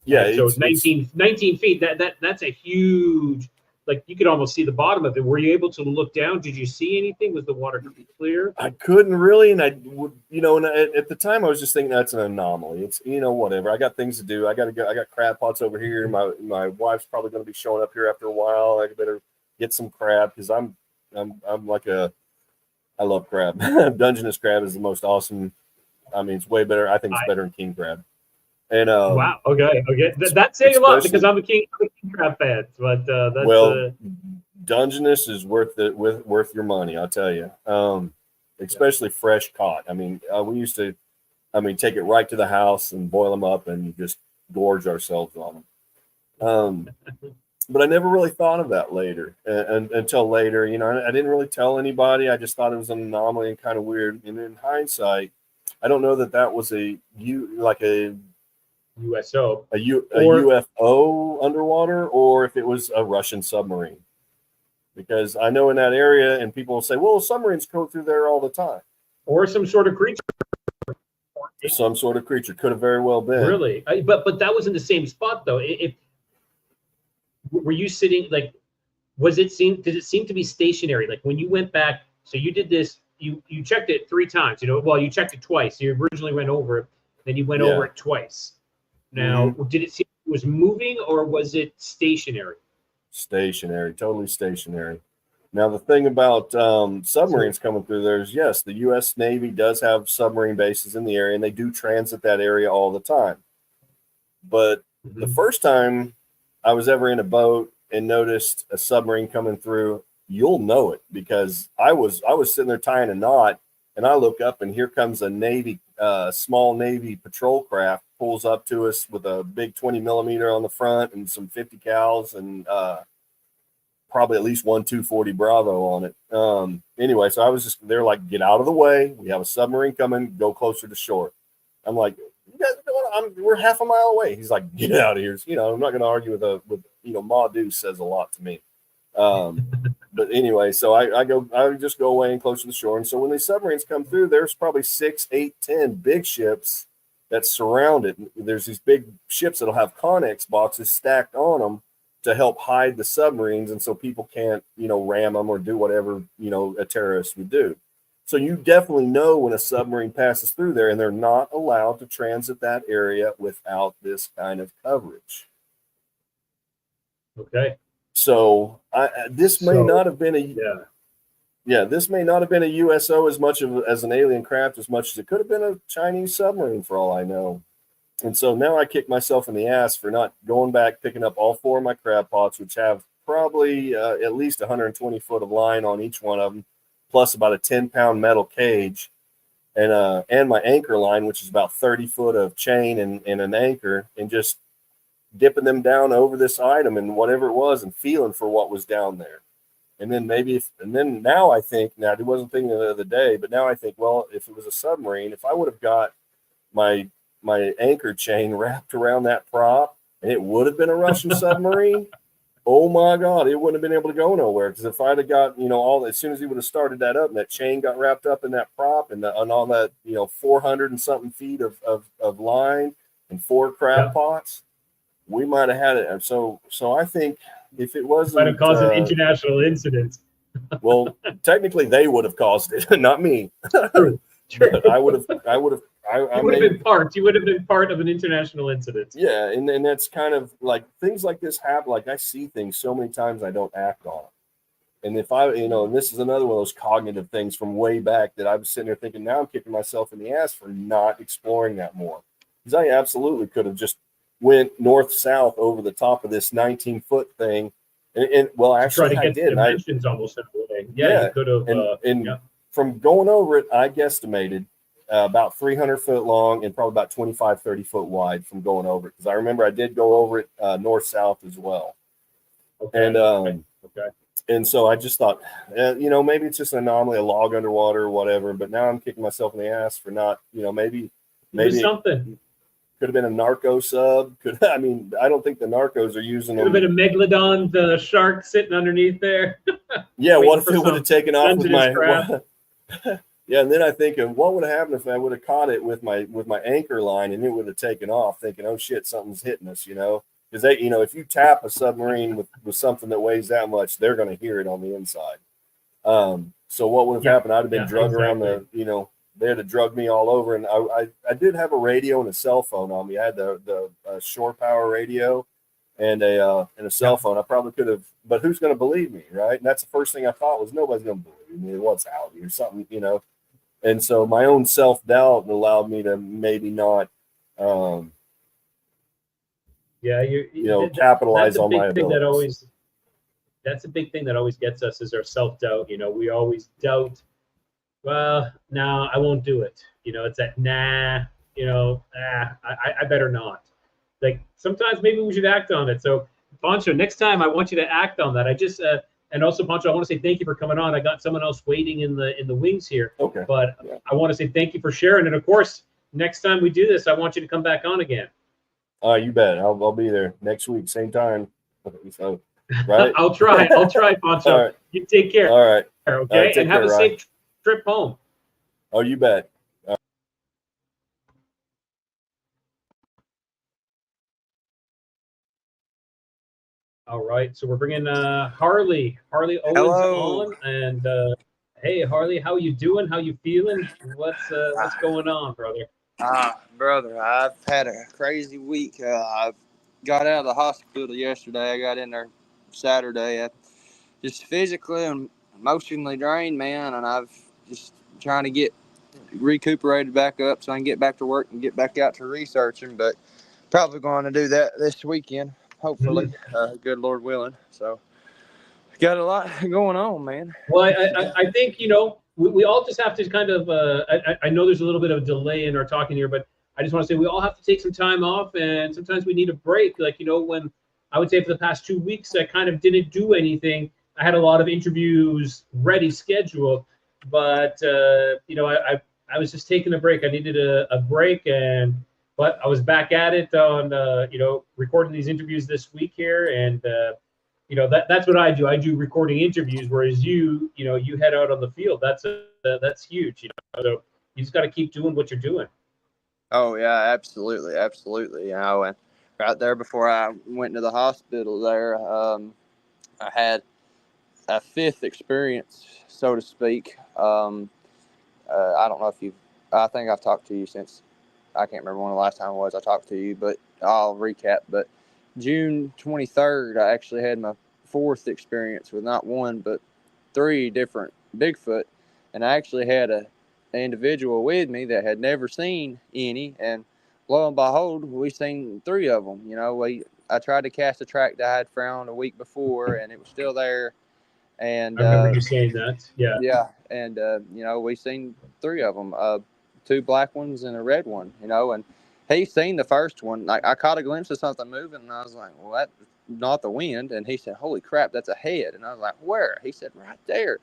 S4: Yeah.
S3: Right, so it's 19 feet. That's a huge, like, you could almost see the bottom of it. Were you able to look down? Did you see anything? Was the water clear?
S4: I couldn't really, and I would, and at the time I was just thinking that's an anomaly. It's, whatever. I got things to do. I got to go. I got crab pots over here. My wife's probably going to be showing up here after a while. I better get some crab, because I'm like I love crab. Dungeness crab is the most awesome. I mean, it's way better. I think it's better than king crab. And
S3: wow. Okay. That's saying a lot, because I'm a king crab fan. But that's
S4: Dungeness is worth your money, I'll tell you. Especially fresh caught. I mean, we used to, take it right to the house and boil them up and just gorge ourselves on them. But I never really thought of that later, until later. I didn't really tell anybody. I just thought it was an anomaly and kind of weird. And in hindsight, I don't know that was a
S3: USO,
S4: a UFO underwater, or if it was a Russian submarine. Because I know in that area, and people will say, well, submarines go through there all the time.
S3: Or some sort of creature.
S4: Some sort of creature. Could have very well been.
S3: Really? But that was in the same spot, though. Were you sitting, like, did it seem to be stationary? Like, when you went back, so you did this, you checked it 3 times, well, you checked it twice. You originally went over it, then you went over it twice. Now, did it seem it was moving, or was it stationary?
S4: Stationary, totally stationary. Now, the thing about submarines coming through there is, yes, the U.S. Navy does have submarine bases in the area, and they do transit that area all the time. But the first time I was ever in a boat and noticed a submarine coming through, you'll know it, because I was sitting there tying a knot, and I look up, and here comes a Navy, small Navy patrol craft, pulls up to us with a big 20 millimeter on the front and some 50 cals and probably at least one 240 Bravo on it. Anyway, so I was just there, like, get out of the way. We have a submarine coming. Go closer to shore. I'm like, you guys, we're half a mile away. He's like, get out of here. I'm not going to argue with Ma Deuce says a lot to me. But anyway, so I just go away and close to the shore. And so when these submarines come through, there's probably 6, 8, 10 big ships that surround it. There's these big ships that'll have Connex boxes stacked on them to help hide the submarines, and so people can't, ram them or do whatever, a terrorist would do. So you definitely know when a submarine passes through there, and they're not allowed to transit that area without this kind of coverage.
S3: Okay.
S4: So this may not have been this may not have been a USO as an alien craft as much as it could have been a Chinese submarine for all I know. And so now I kick myself in the ass for not going back, picking up all 4 of my crab pots, which have probably at least 120 foot of line on each one of them, plus about a 10-pound metal cage, and my anchor line, which is about 30 foot of chain and an anchor, and just dipping them down over this item and whatever it was, and feeling for what was down there. And then now I think, I wasn't thinking the other day, but now I think, well, if it was a submarine, if I would have got my anchor chain wrapped around that prop and it would have been a Russian submarine, oh my God, it wouldn't have been able to go nowhere. Because if I'd have got, as soon as he would have started that up and that chain got wrapped up in that prop and all that, 400 and something feet of line and 4 crab pots, we might have had it. So I think if it wasn't,
S3: might have caused an international incident.
S4: Well, technically they would have caused it, not me.
S3: True.
S4: But I would have.
S3: You would have been part of an international incident.
S4: Yeah, and that's kind of like things like this happen. Like I see things so many times I don't act on them. And if I, and this is another one of those cognitive things from way back that I was sitting there thinking, now I'm kicking myself in the ass for not exploring that more. Because I absolutely could have just went north-south over the top of this 19-foot thing. And well, actually I did.
S3: Dimensions almost in a way. Yeah, you could have.
S4: From going over it, I guesstimated about 300 foot long and probably about 25, 30 foot wide from going over it. Because I remember I did go over it north-south as well.
S3: Okay.
S4: And and so I just thought, maybe it's just an anomaly, a log underwater or whatever. But now I'm kicking myself in the ass for not, maybe
S3: something.
S4: Could have been a narco sub. I don't think the narcos are using them.
S3: Could have been a megalodon, the shark sitting underneath there.
S4: Yeah, what if it would have taken off with my? Yeah, and then I think of what would have happened if I would have caught it with my anchor line and it would have taken off, thinking, oh shit, something's hitting us, because they, if you tap a submarine with something that weighs that much, they're going to hear it on the inside. So what would have happened? I'd have been drugged around they had to drug me all over, and I did have a radio and a cell phone on me. I had the shore power radio and a cell phone. I probably could have, but who's going to believe me, right? And that's the first thing I thought was nobody's going to believe me. What's out here, something, And so my own self-doubt allowed me to maybe not, capitalize on my abilities.
S3: That's a big thing that always gets us is our self-doubt. We always doubt. Well, no, I won't do it. It's that I better not. Like sometimes maybe we should act on it. So Pancho, next time I want you to act on that. I just and also Pancho, I want to say thank you for coming on. I got someone else waiting in the wings here. Okay. But I want to say thank you for sharing. And of course, next time we do this, I want you to come back on again.
S4: You bet. I'll be there next week, same time. So, right?
S3: I'll try, Pancho. All right. You take care.
S4: All right.
S3: Okay. Right, and have a safe trip home.
S4: Oh, you bet.
S3: All right, so we're bringing Harley Owens on, and hey, Harley, how you doing? How you feeling? What's going on, brother?
S5: Brother, I've had a crazy week. I got out of the hospital yesterday. I got in there Saturday. I just physically and emotionally drained, man, and I've just trying to get recuperated back up so I can get back to work and get back out to researching, but probably going to do that this weekend, hopefully, good Lord willing. So got a lot going on, man.
S3: Well, I think, we all just have to kind of, I know there's a little bit of a delay in our talking here, but I just want to say we all have to take some time off, and sometimes we need a break. Like, when I would say for the past 2 weeks, I kind of didn't do anything. I had a lot of interviews ready, scheduled, but, I was just taking a break. I needed a break, but I was back at it on, recording these interviews this week here. And, that's what I do. I do recording interviews, whereas you head out on the field. That's huge. So you just got to keep doing what you're doing.
S5: Oh yeah, absolutely, absolutely. You know, and right there before I went to the hospital, there, I had a fifth experience, so to speak. I don't know if I think I've talked to you since, I can't remember when the last time it was I talked to you, but I'll recap. But June 23rd, I actually had my fourth experience with not one, but three different Bigfoot. And I actually had an individual with me that had never seen any. And lo and behold, we seen three of them. You know, I tried to cast a track that I had found a week before, and it was still there. And
S3: I remember you saying that. Yeah.
S5: yeah, and you know, we seen three of them, two black ones and a red one. You know, and he seen the first one. Like I caught a glimpse of something moving, and I was like, "Well, that's not the wind." And he said, "Holy crap, that's a head!" And I was like, "Where?" He said, "Right there."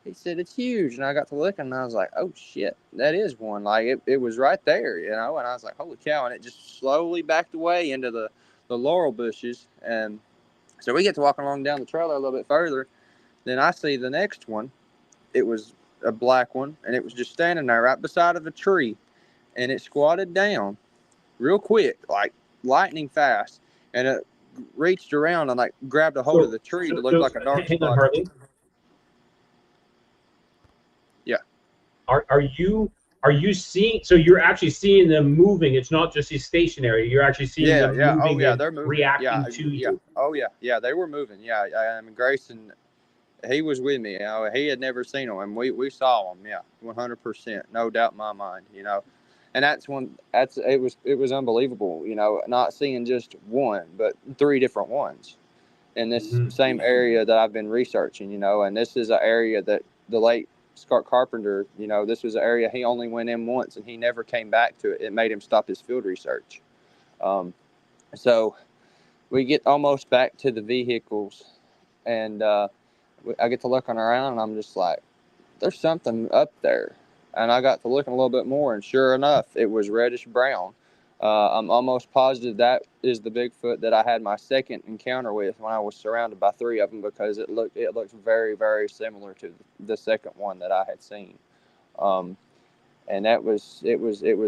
S5: He said, "It's huge." And I got to looking, and I was like, "Oh shit, that is one." Like it was right there, you know. And I was like, "Holy cow!" And it just slowly backed away into the laurel bushes, and so we get to walking along down the trail a little bit further. Then I see the next one. It was a black one, and it was just standing there right beside of a tree, and it squatted down real quick, like lightning fast, and it reached around and like grabbed a hold of the tree to look like a dark
S3: hang on,
S5: spot.
S3: Harley.
S5: Yeah.
S3: Are you seeing? So you're actually seeing them moving. It's not just stationary. You're actually seeing
S5: Yeah,
S3: them
S5: yeah.
S3: moving
S5: Oh, yeah,
S3: and
S5: they're moving.
S3: reacting
S5: Yeah,
S3: to
S5: yeah.
S3: you.
S5: Oh, yeah, yeah. They were moving. Yeah, I mean, Grayson, he was with me. You know, he had never seen them, and we saw them. Yeah, 100%, no doubt in my mind. You know, and it was unbelievable. You know, not seeing just one, but three different ones in this
S3: Mhm.
S5: same area that I've been researching. You know, and this is an area that the late Scott Carpenter. You know, this was an area he only went in once, and he never came back to it. It made him stop his field research. So we get almost back to the vehicles, and I get to looking around, and I'm just like, there's something up there. And I got to looking a little bit more, and sure enough, it was reddish brown. I'm almost positive that is the Bigfoot that I had my second encounter with when I was surrounded by three of them, because it looks very, very similar to the second one that I had seen. And it was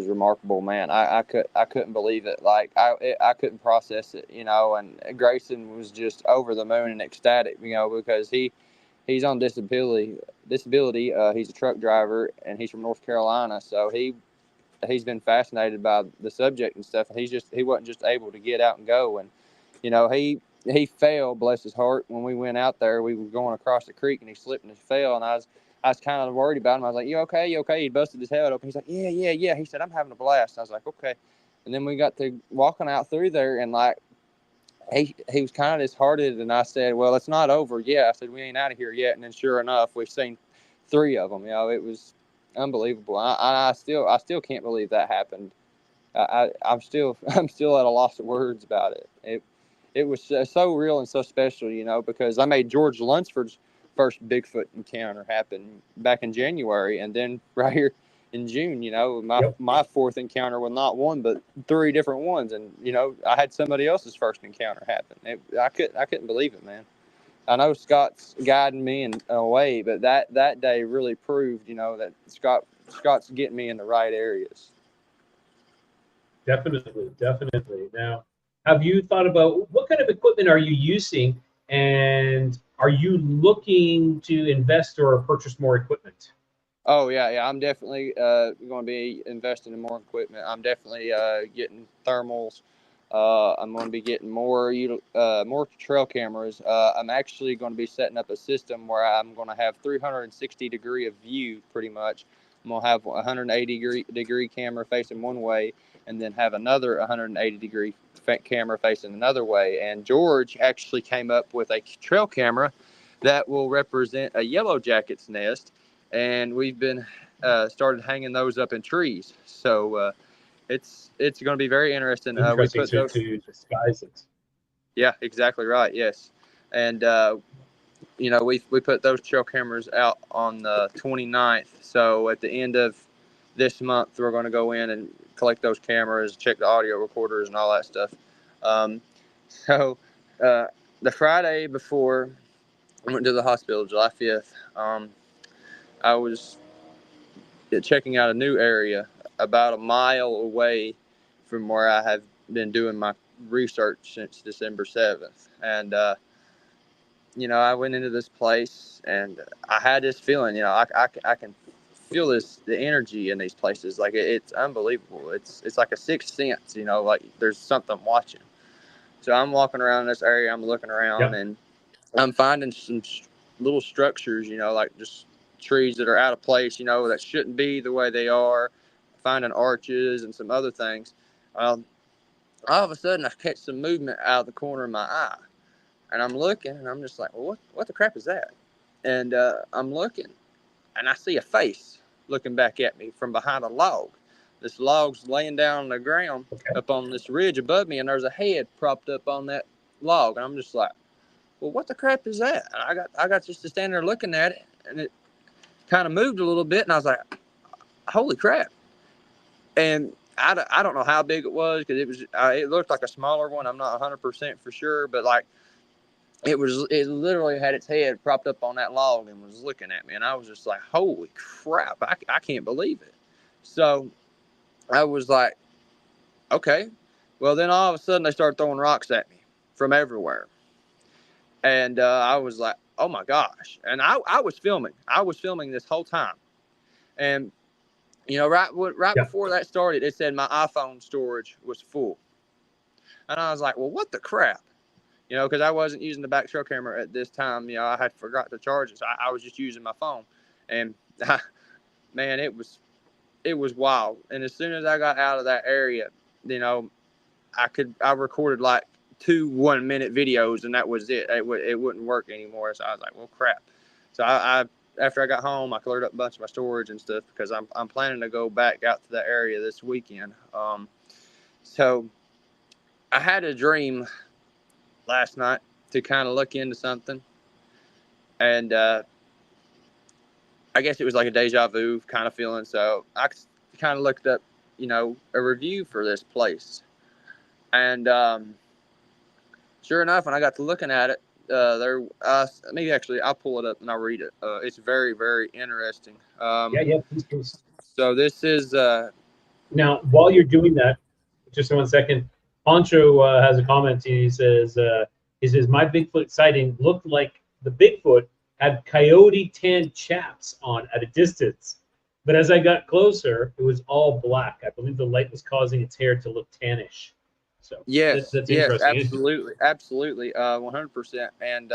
S5: remarkable, man. I couldn't believe it. Like I couldn't process it, you know. And Grayson was just over the moon and ecstatic, you know, because he's on disability. He's a truck driver, and he's from North Carolina, so he's been fascinated by the subject and stuff. And he wasn't just able to get out and go. And you know, he fell, bless his heart, when we went out there. We were going across the creek, and he slipped and he fell. And I was kind of worried about him. I was like, "You okay? You okay?" He busted his head open. He's like, "Yeah, yeah, yeah." He said, "I'm having a blast." I was like, "Okay." And then we got to walking out through there, and like he was kind of disheartened. And I said, "Well, it's not over yet." I said, "We ain't out of here yet." And then sure enough, we've seen three of them. You know, it was unbelievable. I still can't believe that happened. I'm still I'm still at a loss of words about it. It was so real and so special, you know, because I made George Lunsford's first Bigfoot encounter happen back in January, and then right here in June, you know, my fourth encounter with not one but three different ones, and you know, I had somebody else's first encounter happen. I couldn't believe it, man. I know Scott's guiding me in a way, but that day really proved, you know, that Scott's getting me in the right areas.
S3: Definitely. Now, have you thought about what kind of equipment are you using, and are you looking to invest or purchase more equipment?
S5: Oh yeah. I'm definitely going to be investing in more equipment. I'm definitely getting thermals. I'm going to be getting more trail cameras. I'm actually going to be setting up a system where I'm going to have 360 degree of view, pretty much. I'm going to have 180 degree camera facing one way, and then have another 180 degree camera facing another way. And George actually came up with a trail camera that will represent a yellow jacket's nest, and we've been started hanging those up in trees. So it's going to be very interesting.
S3: Interesting to disguise it.
S5: Yeah, exactly right. Yes, and you know, we put those trail cameras out on the 29th. So at the end of this month, we're going to go in and collect those cameras, check the audio recorders, and all that stuff. So the Friday before I went to the hospital, July 5th, I was checking out a new area. about a mile away from where I have been doing my research since December 7th. And, I went into this place and I had this feeling, I can feel the energy in these places. Like it's unbelievable. It's like a sixth sense, like there's something watching. So I'm walking around this area, I'm looking around, and I'm finding some little structures, like just trees that are out of place, that shouldn't be the way they are, finding arches and some other things. All of a sudden, I catch some movement out of the corner of my eye. And I'm looking, and I'm just like, well, what the crap is that? And I'm looking, and I see a face looking back at me from behind a log. This log's laying down on the ground up on this ridge above me, and there's a head propped up on that log. And I'm just like, well, what the crap is that? And I got just to stand there looking at it, and it kind of moved a little bit, and I was like, holy crap. And I don't know how big it was, because it looked like a smaller one. I'm not 100% for sure, but like it literally had its head propped up on that log and was looking at me, and I was just like, holy crap, I can't believe it. So I was like, okay. Well, then all of a sudden they started throwing rocks at me from everywhere. And I was like, oh my gosh. And I was filming. I was filming this whole time. And, right before that started, it said my iPhone storage was full. And I was like, well, what the crap? Because I wasn't using the back trail camera at this time. I had forgot to charge it. So I was just using my phone. And, man, it was wild. And as soon as I got out of that area, I recorded like 2 1-minute videos, and that was it. It wouldn't work anymore. So I was like, well, crap. So I after I got home, I cleared up a bunch of my storage and stuff, because I'm planning to go back out to that area this weekend. So I had a dream last night to kind of look into something, and I guess it was like a deja vu kind of feeling. So I kind of looked up, a review for this place, and sure enough, when I got to looking at it, maybe actually I'll pull it up and I'll read it. It's very, very interesting.
S3: Please.
S5: So this is
S3: Now, while you're doing that, just 1 second, Poncho has a comment. He says, my Bigfoot sighting looked like the Bigfoot had coyote tan chaps on at a distance. But as I got closer, it was all black. I believe the light was causing its hair to look tannish. So
S5: yes,
S3: that's
S5: absolutely, 100%. And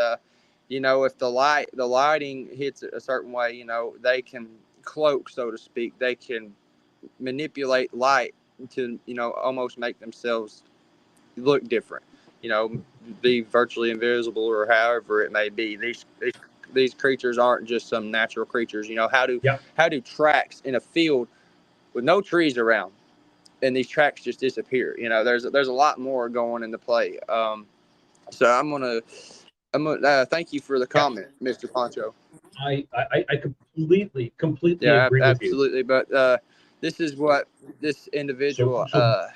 S5: if the lighting hits it a certain way, they can cloak, so to speak. They can manipulate light to almost make themselves look different. Be virtually invisible, or however it may be. These creatures aren't just some natural creatures. How do tracks in a field with no trees around, and these tracks just disappear? There's a lot more going into play. So I'm gonna thank you for the comment, Mr. Poncho.
S3: I completely agree with
S5: absolutely. But this is what this individual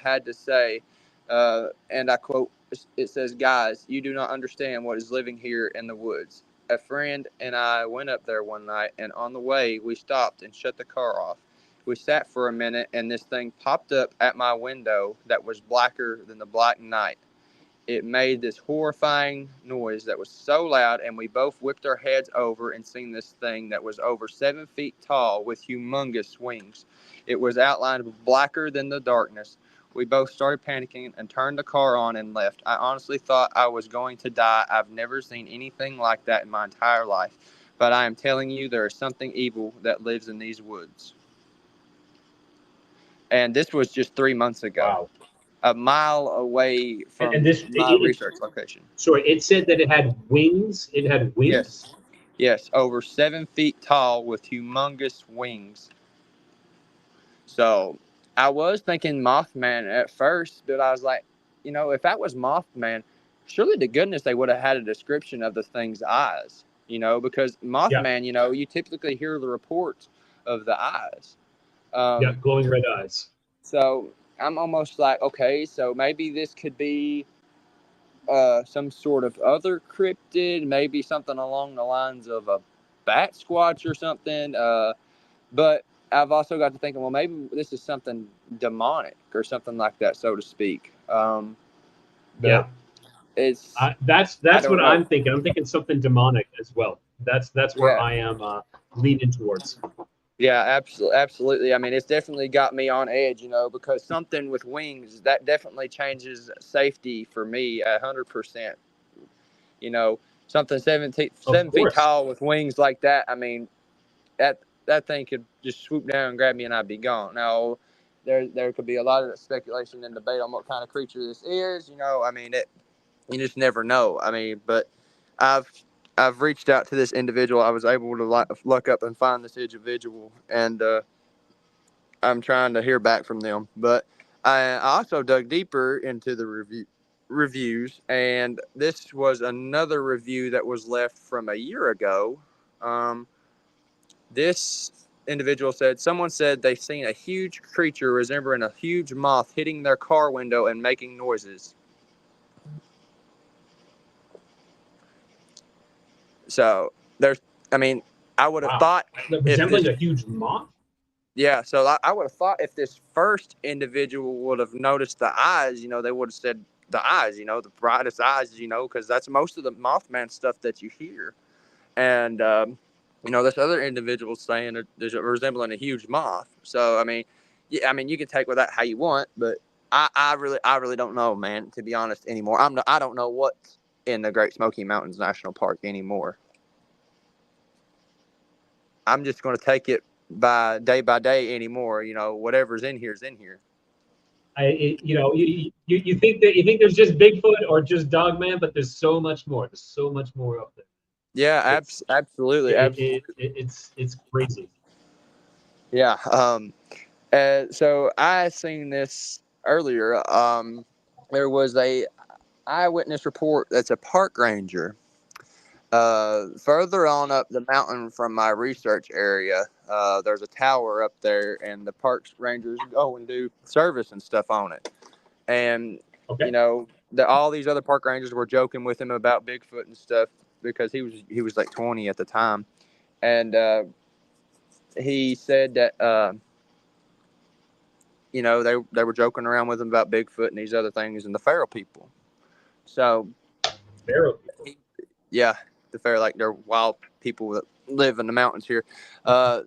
S5: had to say, and I quote. It says, "Guys, you do not understand what is living here in the woods. A friend and I went up there one night, and on the way, we stopped and shut the car off. We sat for a minute, and this thing popped up at my window that was blacker than the black night. It made this horrifying noise that was so loud, and we both whipped our heads over and seen this thing that was over 7 feet tall with humongous wings. It was outlined blacker than the darkness. We both started panicking and turned the car on and left. I honestly thought I was going to die. I've never seen anything like that in my entire life. But I am telling you, there is something evil that lives in these woods." And this was just 3 months ago.
S3: Wow.
S5: A mile away from my research location.
S3: Sorry, it said that it had wings. It had wings?
S5: Yes, over 7 feet tall with humongous wings. So I was thinking Mothman at first, but I was like, if that was Mothman, surely to goodness they would have had a description of the thing's eyes, because Mothman, you typically hear the reports of the eyes.
S3: Glowing red eyes.
S5: So I'm almost like, okay, so maybe this could be some sort of other cryptid, maybe something along the lines of a bat squatch or something. But I've also got to thinking, well, maybe this is something demonic or something like that, so to speak.
S3: Yeah.
S5: It's
S3: That's
S5: I don't
S3: what
S5: know.
S3: I'm thinking. I'm thinking something demonic as well. That's where
S5: Yeah.
S3: I am leaning towards.
S5: Yeah, absolutely. I mean, it's definitely got me on edge, because something with wings that definitely changes safety for me 100%. Something
S3: Of
S5: 7 feet
S3: course.
S5: tall with wings like that. I mean, that thing could just swoop down and grab me and I'd be gone. Now, there could be a lot of speculation and debate on what kind of creature this is. I mean, you just never know. I mean, but I've reached out to this individual. I was able to look up and find this individual, and I'm trying to hear back from them. But I also dug deeper into the reviews, and this was another review that was left from a year ago. This individual said, someone said they've seen a huge creature resembling a huge moth hitting their car window and making noises. So I would have
S3: Wow.
S5: thought if
S3: Resembling a huge moth?
S5: yeah, so I would have thought if this first individual would have noticed the eyes, they would have said the eyes, the brightest eyes, because that's most of the Mothman stuff that you hear. And, this other individual saying there's resembling a huge moth. So, you can take with that how you want, but I really don't know, man, to be honest, anymore. I don't know what's in the Great Smoky Mountains National Park anymore. I'm just going to take it by day anymore. Whatever's in here is in here.
S3: You think there's just Bigfoot or just Dogman, but there's so much more. There's so much more up there.
S5: Yeah, absolutely.
S3: It's crazy.
S5: Yeah. So I seen this earlier. There was a eyewitness report that's a park ranger. Further on up the mountain from my research area, there's a tower up there, and the park rangers go and do service and stuff on it. And
S3: Okay.
S5: all these other park rangers were joking with him about Bigfoot and stuff because he was like 20 at the time, and he said that they were joking around with him about Bigfoot and these other things and the feral people. So
S3: Feral people.
S5: yeah, the feral, like they're wild people that live in the mountains here.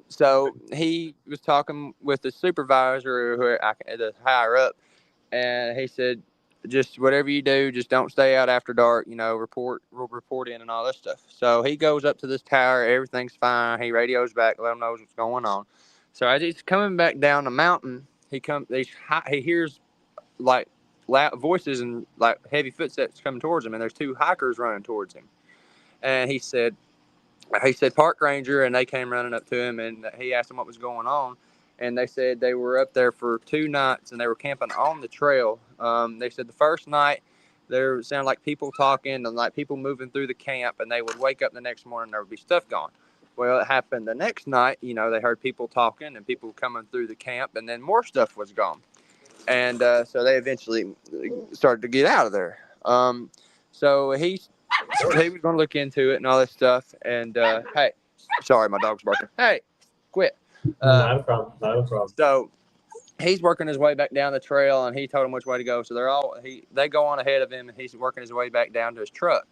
S5: So he was talking with the supervisor, the higher up, and he said, just whatever you do, just don't stay out after dark, report in and all this stuff. So he goes up to this tower, everything's fine. He radios back, let him know what's going on. So as he's coming back down the mountain, he hears like loud voices and like heavy footsteps coming towards him, and there's two hikers running towards him. And he said park ranger, and they came running up to him, and he asked them what was going on. And they said they were up there for 2 nights, and they were camping on the trail. They said the first night there sounded like people talking and like people moving through the camp, and they would wake up the next morning and there would be stuff gone. Well, it happened the next night. They heard people talking and people coming through the camp, and then more stuff was gone. And so they eventually started to get out of there. So he was going to look into it and all this stuff. And hey, sorry, my dog's barking. Hey, quit.
S3: Not a problem. Not a problem.
S5: So he's working his way back down the trail, and he told him which way to go. So they go on ahead of him, and he's working his way back down to his truck.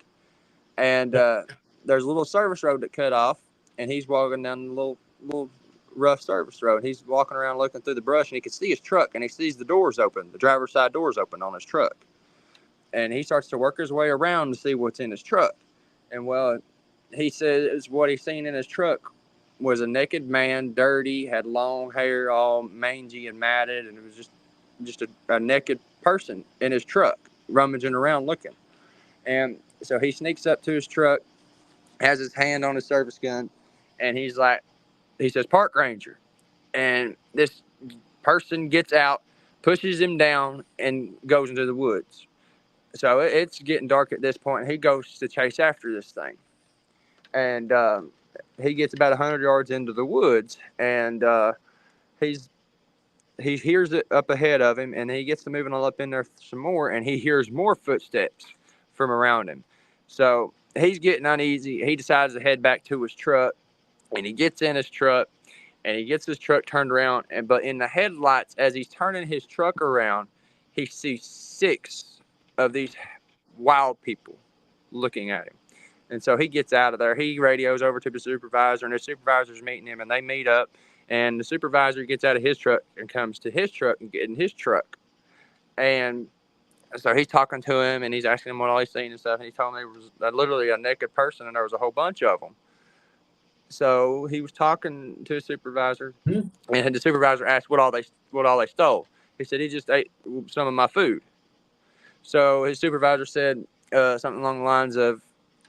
S5: And there's a little service road that cut off, and he's walking down the little rough service road. He's walking around looking through the brush, and he can see his truck, and he sees the doors open, the driver's side doors open on his truck. And he starts to work his way around to see what's in his truck. And well, he says what he's seen in his truck was a naked man, dirty, had long hair, all mangy and matted, and it was just a naked person in his truck, rummaging around looking. And so he sneaks up to his truck, has his hand on his service gun, and he says, park ranger. And this person gets out, pushes him down, and goes into the woods. So it's getting dark at this point. He goes to chase after this thing. And he gets about 100 yards into the woods, and he hears it up ahead of him, and he gets to moving all up in there some more, and he hears more footsteps from around him. So he's getting uneasy. He decides to head back to his truck, and he gets in his truck, and he gets his truck turned around, but in the headlights, as he's turning his truck around, he sees 6 of these wild people looking at him. And so he gets out of there. He radios over to the supervisor, and the supervisor's meeting him, and they meet up. And the supervisor gets out of his truck and comes to his truck and get in his truck. And so he's talking to him, and he's asking him what all he's seen and stuff. And he told me it was literally a naked person, and there was a whole bunch of them. So he was talking to his supervisor, and the supervisor asked what all they stole. He said, he just ate some of my food. So his supervisor said something along the lines of,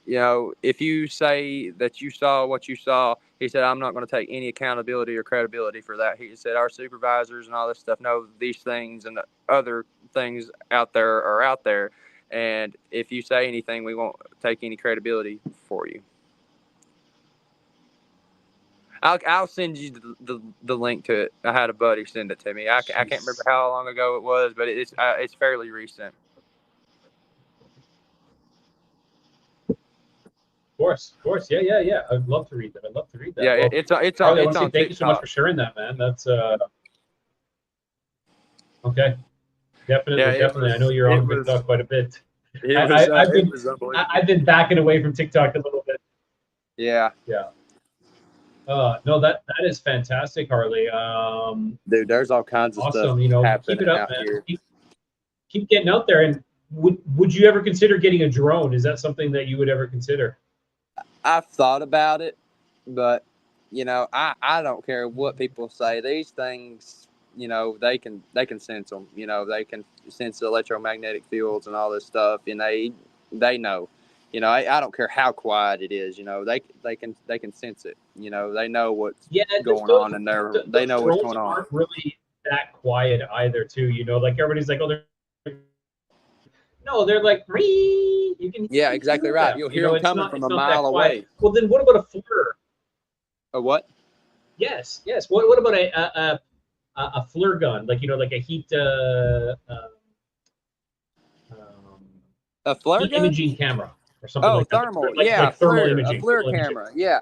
S5: if you say that you saw what you saw, he said, I'm not going to take any accountability or credibility for that. He said, our supervisors and all this stuff know these things, and the other things out there are out there. And if you say anything, we won't take any credibility for you. I'll send you the link to it. I had a buddy send it to me. I can't remember how long ago it was, but it's fairly recent.
S3: Of course. Yeah. I'd love to read that.
S5: Yeah,
S3: well,
S5: it's
S3: Harley,
S5: on
S3: thank you so much for sharing that, man. That's okay. Definitely. I know you're on TikTok quite a bit. I've been backing away from TikTok a little bit.
S5: Yeah.
S3: No, that is fantastic, Harley.
S5: Dude, there's all kinds of
S3: awesome.
S5: stuff.
S3: Keep it up, man.
S5: Here.
S3: Keep getting out there. And would you ever consider getting a drone? Is that something that you would ever consider?
S5: I've thought about it, but I don't care what people say. These things, they can sense them. They can sense the electromagnetic fields and all this stuff, and they know. I don't care how quiet it is. They can sense it. They know what's going on, and they know what's going on.
S3: Aren't really that quiet either, too. Like everybody's like, oh, they're like, Ree! You can.
S5: Yeah, exactly right. You'll hear them coming from a mile away.
S3: Well, then what about a FLIR?
S5: A what?
S3: Yes. What about a FLIR gun? Like like a heat.
S5: A FLIR gun?
S3: Imaging camera or something like
S5: thermal.
S3: that.
S5: Like
S3: thermal imaging.
S5: A FLIR camera. Yeah.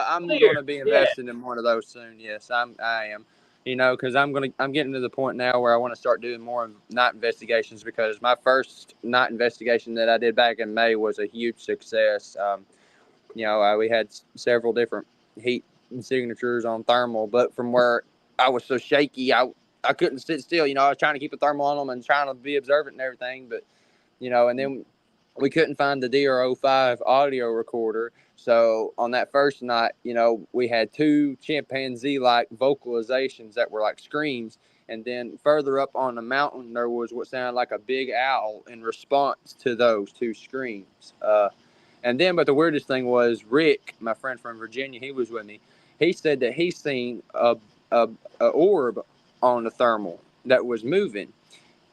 S5: I'm going to be investing in one of those soon. Yes, I am. Because I'm getting to the point now where I want to start doing more night investigations, because my first night investigation that I did back in May was a huge success. We had several different heat signatures on thermal, but from where I was so shaky, I couldn't sit still. I was trying to keep a thermal on them and trying to be observant and everything, but and then we couldn't find the DR05 audio recorder. So on that first night, we had 2 chimpanzee-like vocalizations that were like screams. And then further up on the mountain, there was what sounded like a big owl in response to those 2 screams. But the weirdest thing was Rick, my friend from Virginia, he was with me. He said that he seen a orb on the thermal that was moving.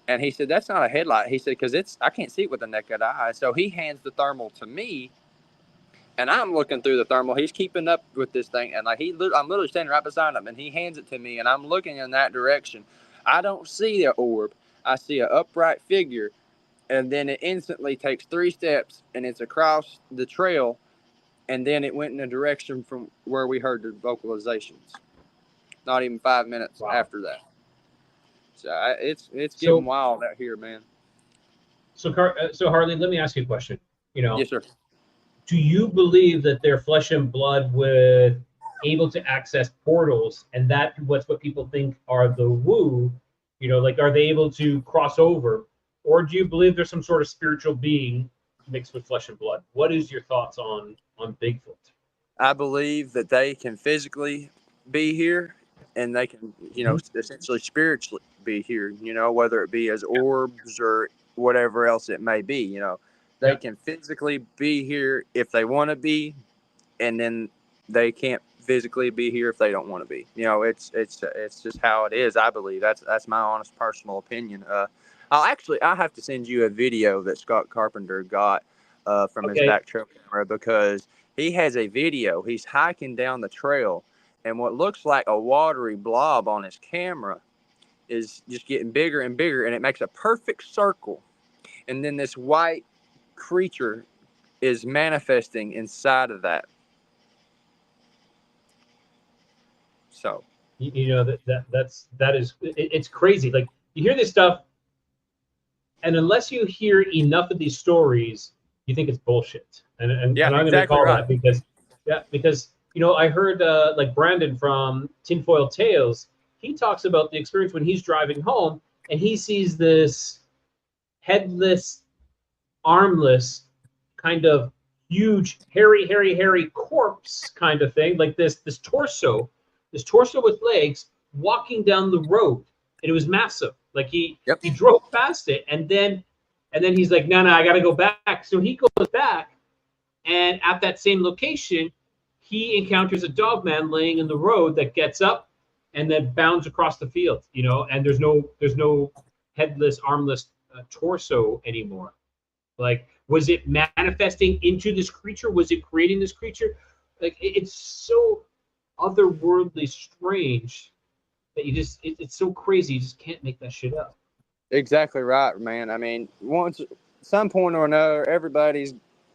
S5: And he said, that's not a headlight. He said, because I can't see it with the naked eye. So he hands the thermal to me, and I'm looking through the thermal. He's keeping up with this thing. And I'm literally standing right beside him, and he hands it to me, and I'm looking in that direction. I don't see the orb. I see an upright figure. And then it instantly takes 3 steps, and it's across the trail. And then it went in a direction from where we heard the vocalizations. Not even 5 minutes after that. So it's getting wild out here, man.
S3: So Harley, let me ask you a question.
S5: Yes, sir.
S3: Do you believe that they're flesh and blood with able to access portals, and what's what people think are the woo? Are they able to cross over, or do you believe there's some sort of spiritual being mixed with flesh and blood? What is your thoughts on Bigfoot?
S5: I believe that they can physically be here, and they can, essentially spiritually be here, whether it be as orbs or whatever else it may be. They can physically be here if they want to be, and then they can't physically be here if they don't want to be. It's just how it is. I believe that's my honest personal opinion. I'll have to send you a video that Scott Carpenter got from his back trail camera, because he has a video. He's hiking down the trail, and what looks like a watery blob on his camera is just getting bigger and bigger, and it makes a perfect circle. And then this white creature is manifesting inside of that. So
S3: you know it's crazy. Like you hear this stuff, and unless you hear enough of these stories, you think it's bullshit. And
S5: yeah,
S3: I'm going to
S5: exactly
S3: call
S5: right.
S3: that because you know I heard like Brandon from Tinfoil Tales. He talks about the experience when he's driving home and he sees this headless, armless, kind of huge, hairy corpse kind of thing, like this torso with legs walking down the road, and it was massive. Like
S5: Yep.
S3: he drove past it, and then he's like, no, I got to go back. So he goes back, and at that same location, he encounters a dog man laying in the road that gets up and then bounds across the field. You know, and there's no headless, armless torso anymore. Like, was it manifesting into this creature? Was it creating this creature? Like, it's so otherworldly strange that it's so crazy. You just can't make that shit up.
S5: Exactly right, man. I mean, some point or another, everybody's,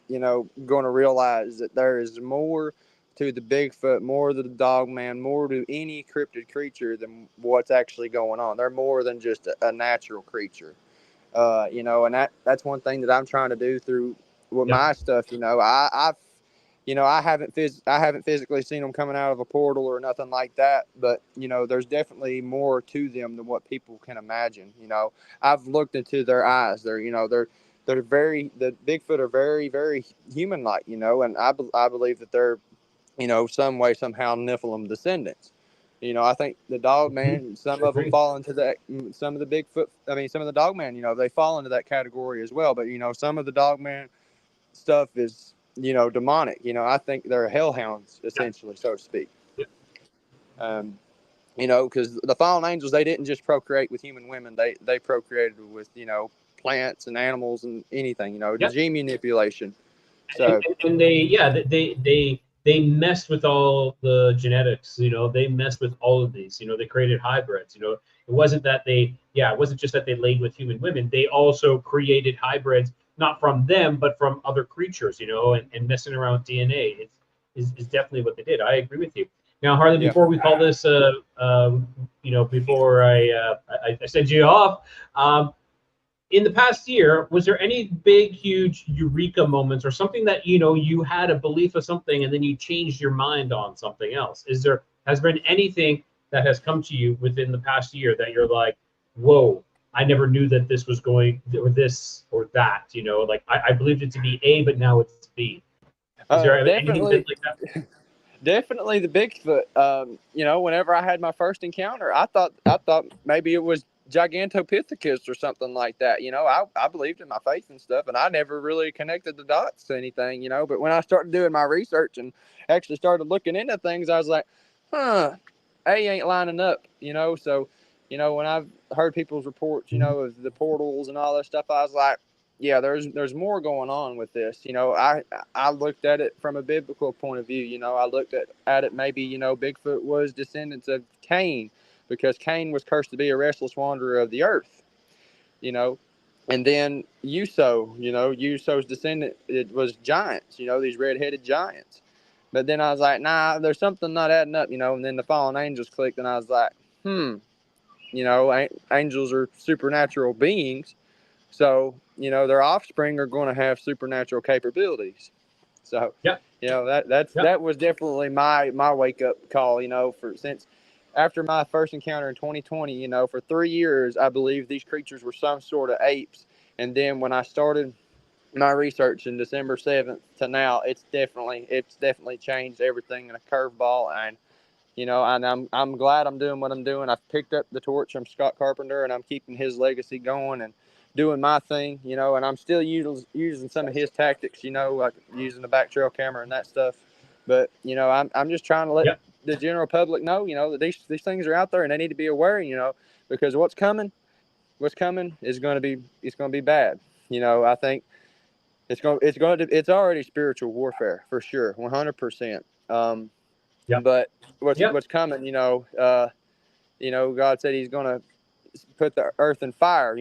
S5: going to realize that there is more to the Bigfoot, more to the dog man, more to any cryptid creature than what's actually going on. They're more than just a natural creature. And that's one thing that I'm trying to do through with my stuff. I haven't physically seen them coming out of a portal or nothing like that, but there's definitely more to them than what people can imagine. I've looked into their eyes. The Bigfoot are very, very human-like. And I believe that they're some way somehow Nephilim descendants. I think the dog man, some of them fall into that. Some of the Bigfoot, some of the dog man, they fall into that category as well. But some of the dog man stuff is, demonic. I think they're hellhounds essentially, so to speak. Because the fallen angels, they didn't just procreate with human women. They procreated with plants and animals and anything. Gene manipulation. So
S3: And they messed with all the genetics. They messed with all of these. They created hybrids. It wasn't just that they laid with human women. They also created hybrids, not from them, but from other creatures. And messing around with DNA is definitely what they did. I agree with you. Now, Harley, before we call this, before I send you off, in the past year, was there any big, huge eureka moments or something that, you had a belief of something and then you changed your mind on something else? Has there been anything that has come to you within the past year that you're like, whoa, I never knew that this was going, or this or that, like I believed it to be A, but now it's B. Is there anything like that?
S5: Definitely the Bigfoot. Whenever I had my first encounter, I thought maybe it was Gigantopithecus or something like that. I believed in my faith and stuff, and I never really connected the dots to anything. But when I started doing my research and actually started looking into things, I was like, A ain't lining up. So when I've heard people's reports, of the portals and all that stuff, I was like, yeah, there's more going on with this. I looked at it from a biblical point of view. I looked at it maybe, Bigfoot was descendants of Cain, because Cain was cursed to be a restless wanderer of the earth. And then Uso's descendant, it was giants, these red-headed giants. But then I was like, nah, there's something not adding up, and then the fallen angels clicked, and I was like, angels are supernatural beings. So, their offspring are going to have supernatural capabilities. So, that was definitely my wake up call, since after my first encounter in 2020, for 3 years, I believe these creatures were some sort of apes. And then when I started my research in December 7th to now, it's definitely changed everything in a curveball. And, and I'm glad I'm doing what I'm doing. I've picked up the torch from Scott Carpenter, and I'm keeping his legacy going and doing my thing, and I'm still using some of his tactics, like using the back trail camera and that stuff. But, I'm just trying to let the general public know, that these things are out there and they need to be aware, because what's coming is going to be bad. I think it's already spiritual warfare for sure. 100%. But what's coming, God said he's going to put the earth in fire.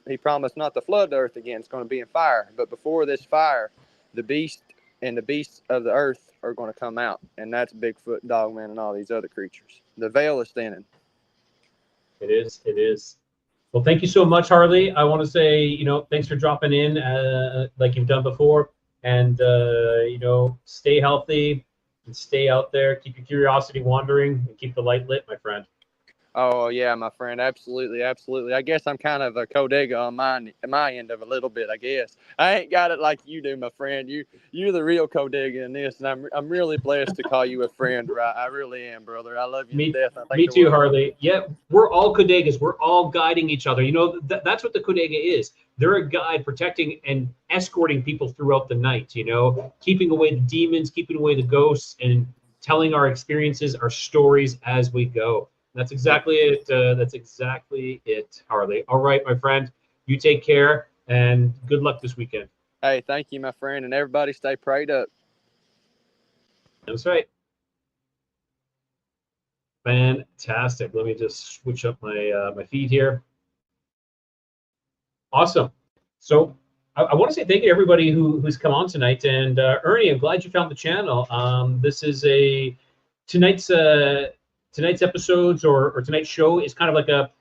S5: He promised not to flood the earth again. It's going to be in fire. But before this fire, the beast and the beasts of the earth are going to come out, and that's Bigfoot, Dogman, and all these other creatures. The veil is thinning.
S3: It is. It is. Well, thank you so much, Harley. I want to say, you know, thanks for dropping in like you've done before. And, you know, stay healthy and stay out there. Keep your curiosity wandering and keep the light lit, my friend.
S5: Oh, yeah, my friend. Absolutely, absolutely. I guess I'm kind of a Codega on my end of a little bit, I guess. I ain't got it like you do, my friend. You're the real Codega in this, and I'm really blessed to call you a friend, right? I really am, brother. I love you to death. I think
S3: Me too, Harley. Yeah, we're all Codegas. We're all guiding each other. You know, that's what the Codega is. They're a guide protecting and escorting people throughout the night, you know, keeping away the demons, keeping away the ghosts, and telling our experiences, our stories as we go. That's exactly it. That's exactly it, Harley. All right, my friend. You take care and good luck this weekend.
S5: Hey, thank you, my friend, and everybody stay prayed up.
S3: That's right. Fantastic. Let me just switch up my my feed here. Awesome. So I want to say thank you to everybody who's come on tonight. And Ernie, I'm glad you found the channel. This is tonight's episodes or tonight's show is kind of like a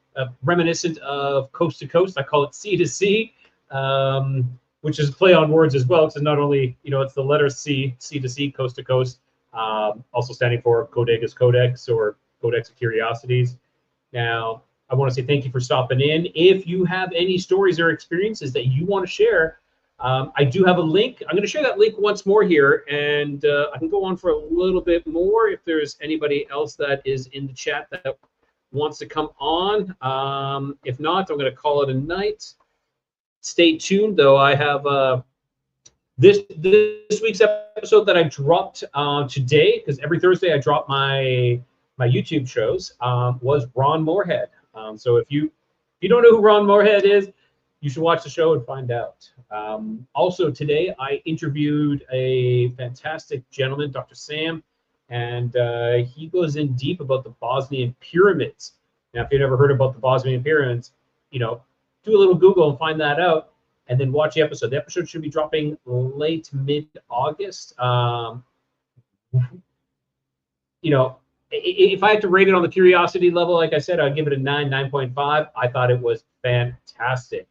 S3: reminiscent of Coast to Coast. I call it Sea to Sea, which is a play on words as well. Because not only, you know, it's the letter C, Sea to Sea, Coast to Coast, also standing for Codegas Codex or Codex of Curiosities. Now, I want to say thank you for stopping in. If you have any stories or experiences that you want to share, I do have a link. I'm going to share that link once more here, and I can go on for a little bit more if there's anybody else that is in the chat that wants to come on. If not, I'm going to call it a night. Stay tuned, though. I have this week's episode that I dropped today, because every Thursday I drop my YouTube shows, was Ron Moorhead. So if you don't know who Ron Moorhead is, you should watch the show and find out. Also today, I interviewed a fantastic gentleman, Dr. Sam, and he goes in deep about the Bosnian pyramids. Now, if you've never heard about the Bosnian pyramids, you know, do a little Google and find that out, and then watch the episode. The episode should be dropping late mid-August. You know, if I had to rate it on the curiosity level, like I said, I'd give it a 9.5. I thought it was fantastic.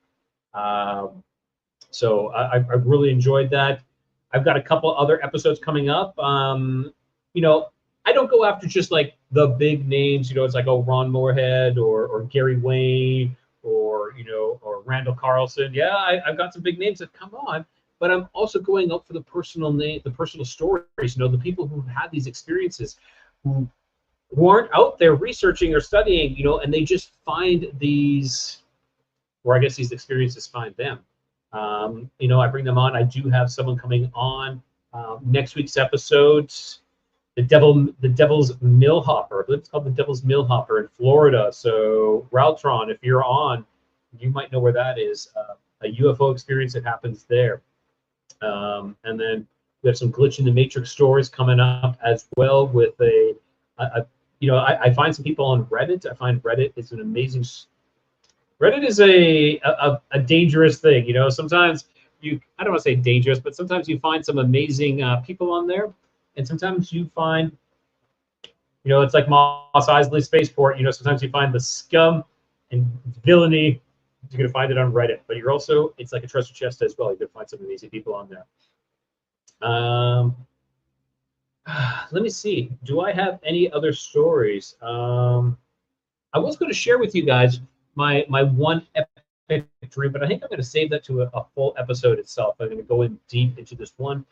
S3: So I really enjoyed that. I've got a couple other episodes coming up. You know, I don't go after just like the big names. You know, it's like, oh, Ron Moorhead or Gary Wayne or, you know, or Randall Carlson. Yeah, I've got some big names that come on, but I'm also going out for the personal name, the personal stories. You know, the people who've had these experiences, who aren't out there researching or studying, you know, and they just find these, or I guess these experiences find them. You know, I bring them on. I do have someone coming on next week's episodes. The Devil's Millhopper. I believe it's called the Devil's Millhopper in Florida. So Raltron, if you're on, you might know where that is. A UFO experience that happens there. And then we have some Glitch in the Matrix stories coming up as well with you know, I find some people on Reddit. I find Reddit is an amazing. Reddit is a dangerous thing. You know, sometimes I don't want to say dangerous, but sometimes you find some amazing people on there, and sometimes you find, you know, it's like Mos Eisley Spaceport. You know, sometimes you find the scum and villainy. You're gonna find it on Reddit, but you're also, it's like a treasure chest as well. You're gonna find some amazing people on there. Let me see. Do I have any other stories? I was going to share with you guys my one epic dream, but I think I'm going to save that to a full episode itself. I'm going to go in deep into this one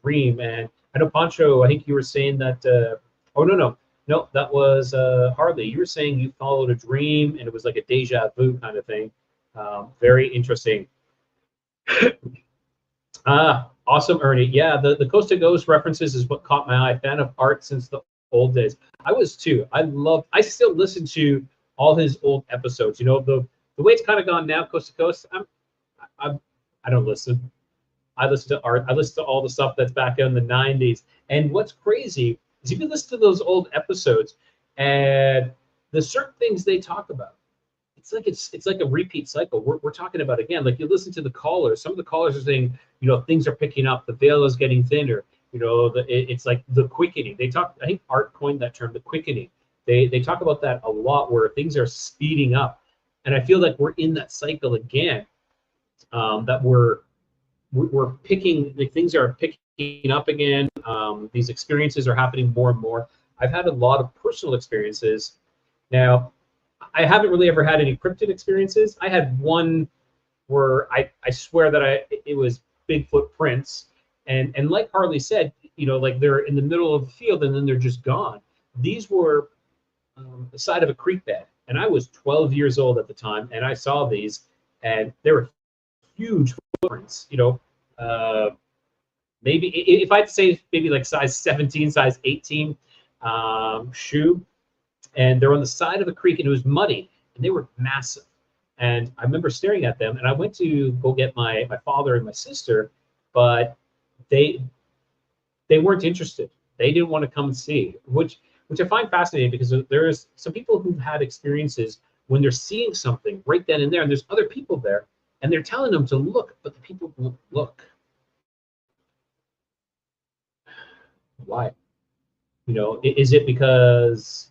S3: dream. And I know, Pancho, I think you were saying that, oh, no, that was Harley. You were saying you followed a dream and it was like a deja vu kind of thing. Very interesting. Awesome, Ernie. Yeah, the Coast to Ghost references is what caught my eye. Fan of art since the old days. I was too. I still listen to all his old episodes. You know, the way it's kind of gone now, Coast to Coast, I don't listen. I listen to art. I listen to all the stuff that's back in the 90s. And what's crazy is you can listen to those old episodes and the certain things they talk about, it's like a repeat cycle. We're talking about, again, like you listen to the callers. Some of the callers are saying, things are picking up. The veil is getting thinner. It's like the quickening. They talk. I think Art coined that term, the quickening. They talk about that a lot, where things are speeding up, and I feel like we're in that cycle again. That we're picking, like, things are picking up again. These experiences are happening more and more. I've had a lot of personal experiences. Now, I haven't really ever had any cryptid experiences. I had one where I swear that it was Bigfoot prints, and like Harley said, like they're in the middle of the field and then they're just gone. These were the side of a creek bed, and I was 12 years old at the time, and I saw these, and they were huge footprints. Maybe if I had to say, maybe like size 17, size 18 shoe, and they're on the side of a creek, and it was muddy, and they were massive. And I remember staring at them, and I went to go get my father and my sister, but they weren't interested. They didn't want to come and see, which I find fascinating, because there's some people who've had experiences when they're seeing something right then and there, and there's other people there, and they're telling them to look, but the people won't look. Why? Is it because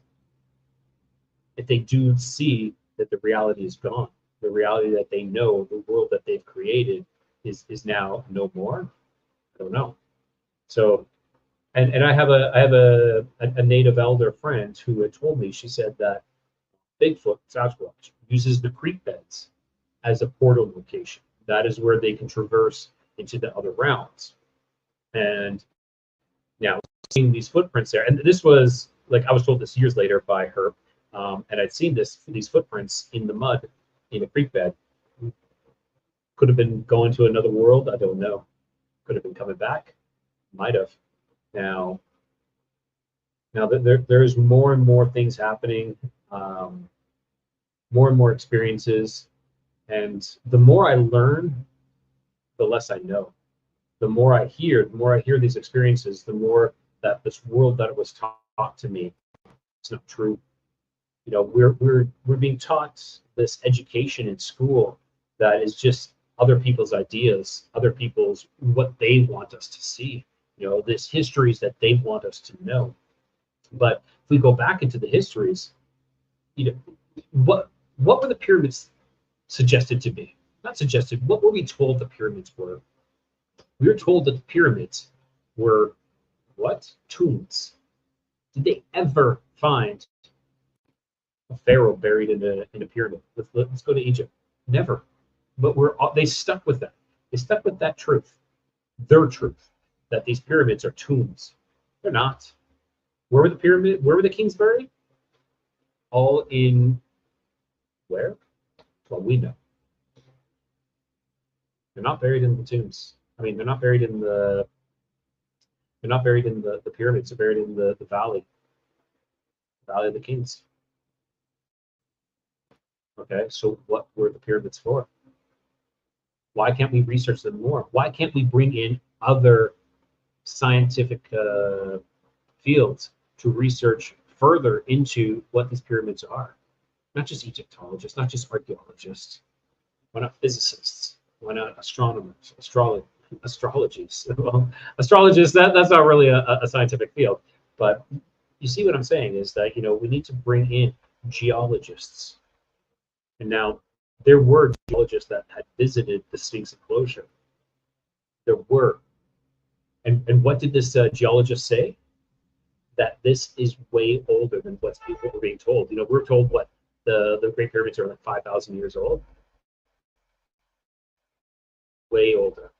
S3: if they do see that the reality is gone, the reality that they know, the world that they've created is now no more? I don't know. So, and I have a native elder friend who had told me, she said that Bigfoot, Sasquatch, uses the creek beds as a portal location. That is where they can traverse into the other realms. And now, seeing these footprints there, and this was, like, I was told this years later by her, and I'd seen these footprints in the mud in a creek bed. Could have been going to another world, I don't know. Could have been coming back, might have. Now there's more and more things happening, more and more experiences, and the more I learn, the less I know. The more I hear these experiences, the more that this world that was taught to me, it's not true. We're being taught this education in school that is just other people's ideas, other people's, what they want us to see. This histories that they want us to know. But if we go back into the histories, what were the pyramids suggested to be? Not suggested. What were we told the pyramids were? We were told that the pyramids were what? Tombs. Did they ever find a pharaoh buried in a pyramid? Let's go to Egypt. Never. But they stuck with that. They stuck with that truth, their truth, that these pyramids are tombs. They're not. Where were the kings buried? All in where? Well, we know. They're not buried in the tombs. I mean, they're not buried in the pyramids. They're buried in the valley of the kings. Okay, so what were the pyramids for? Why can't we research them more? Why can't we bring in other scientific fields to research further into what these pyramids are? Not just Egyptologists, not just archaeologists. Why not physicists? Why not astronomers, astrologists? Well, astrologists, that's not really a scientific field. But you see what I'm saying is that, we need to bring in geologists. And now, there were geologists that had visited the Sphinx enclosure. There were. And what did this geologist say? That this is way older than what we're being told. We're told what the Great Pyramids are like 5,000 years old. Way older.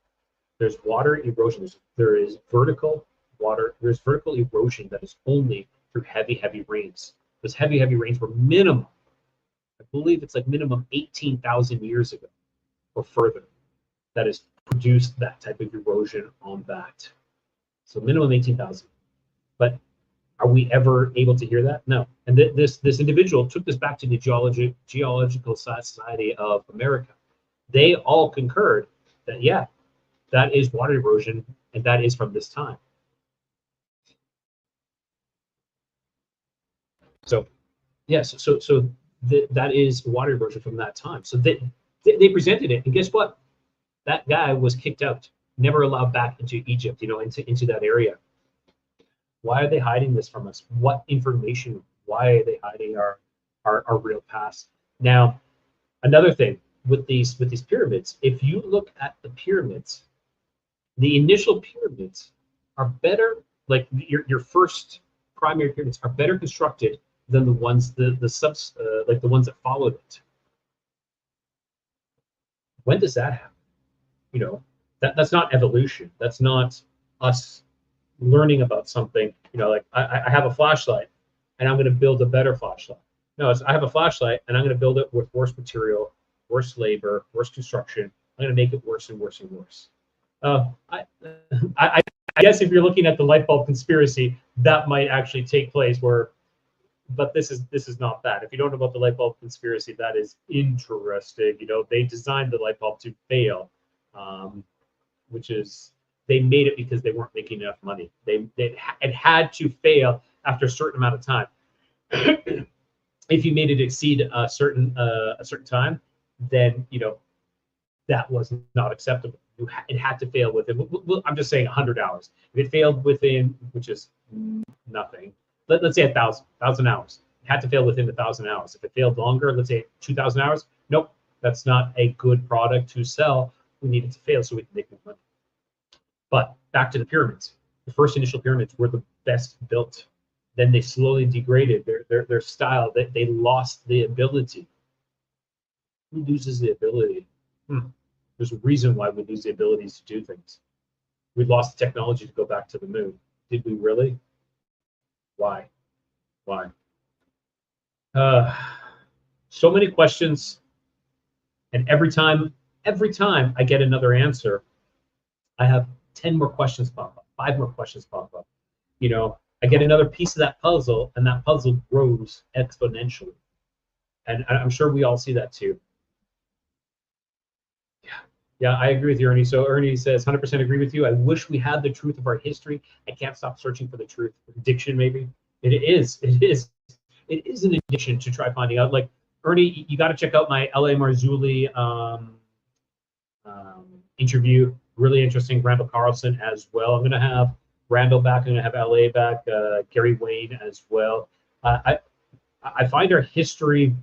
S3: There's water erosion. There's vertical erosion that is only through heavy rains. Those heavy rains were minimum. I believe it's like minimum 18,000 years ago or further that has produced that type of erosion on that. So minimum 18,000. But are we ever able to hear that? No. And this individual took this back to the Geological Society of America. They all concurred that, yeah, that is water erosion, and that is from this time. So, yes, so that is water erosion from that time. So they presented it, and guess what? That guy was kicked out, never allowed back into Egypt, into that area. Why are they hiding this from us? What information? Why are they hiding our real past? Now, another thing with these pyramids, if you look at the pyramids, the initial pyramids are better, like your first primary pyramids are better constructed than the ones like the ones that followed it. When does that happen? That's not evolution. That's not us learning about something. Like I have a flashlight and I'm going to build a better flashlight. No, I have a flashlight and I'm going to build it with worse material, worse labor, worse construction. I'm going to make it worse and worse and worse. I guess if you're looking at the light bulb conspiracy, that might actually take place but this is not that. If you don't know about the light bulb conspiracy, that is interesting. They designed the light bulb to fail, which is they made it because they weren't making enough money. It had to fail after a certain amount of time. If you made it exceed a certain time, then that was not acceptable. It had to fail within. I'm just saying 100 hours. If it failed within, which is nothing, let's say 1,000 hours. It had to fail within 1,000 hours. If it failed longer, let's say 2,000 hours. Nope, that's not a good product to sell. We need it to fail so we can make more money. But back to the pyramids. The first initial pyramids were the best built. Then they slowly degraded their style. They lost the ability. Who loses the ability? There's a reason why we lose the abilities to do things. We lost the technology to go back to the moon. Did we really? Why? So many questions, and every time I get another answer, I have 10 more questions pop up, 5 more questions pop up. I get another piece of that puzzle, and that puzzle grows exponentially. And I'm sure we all see that too. Yeah, I agree with you, Ernie. So Ernie says, 100% agree with you. I wish we had the truth of our history. I can't stop searching for the truth. Addiction, maybe. It is an addiction to try finding out. Like, Ernie, you got to check out my L.A. Marzulli interview. Really interesting. Randall Carlson as well. I'm going to have Randall back. I'm going to have L.A. back. Gary Wayne as well. I find our history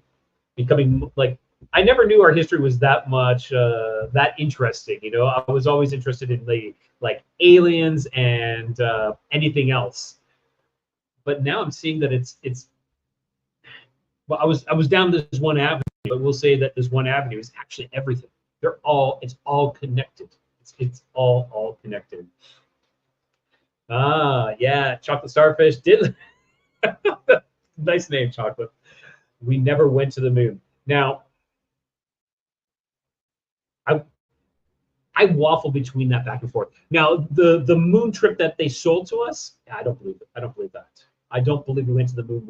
S3: becoming like, I never knew our history was that much that interesting. I was always interested in like aliens and anything else. But now I'm seeing that it's well, I was down this one avenue, but we'll say that this one avenue is actually everything. It's all connected. It's all connected. Yeah, Chocolate Starfish did. Nice name, Chocolate. We never went to the moon. Now, I waffle between that back and forth. Now, the moon trip that they sold to us, I don't believe it. I don't believe that. I don't believe we went to the moon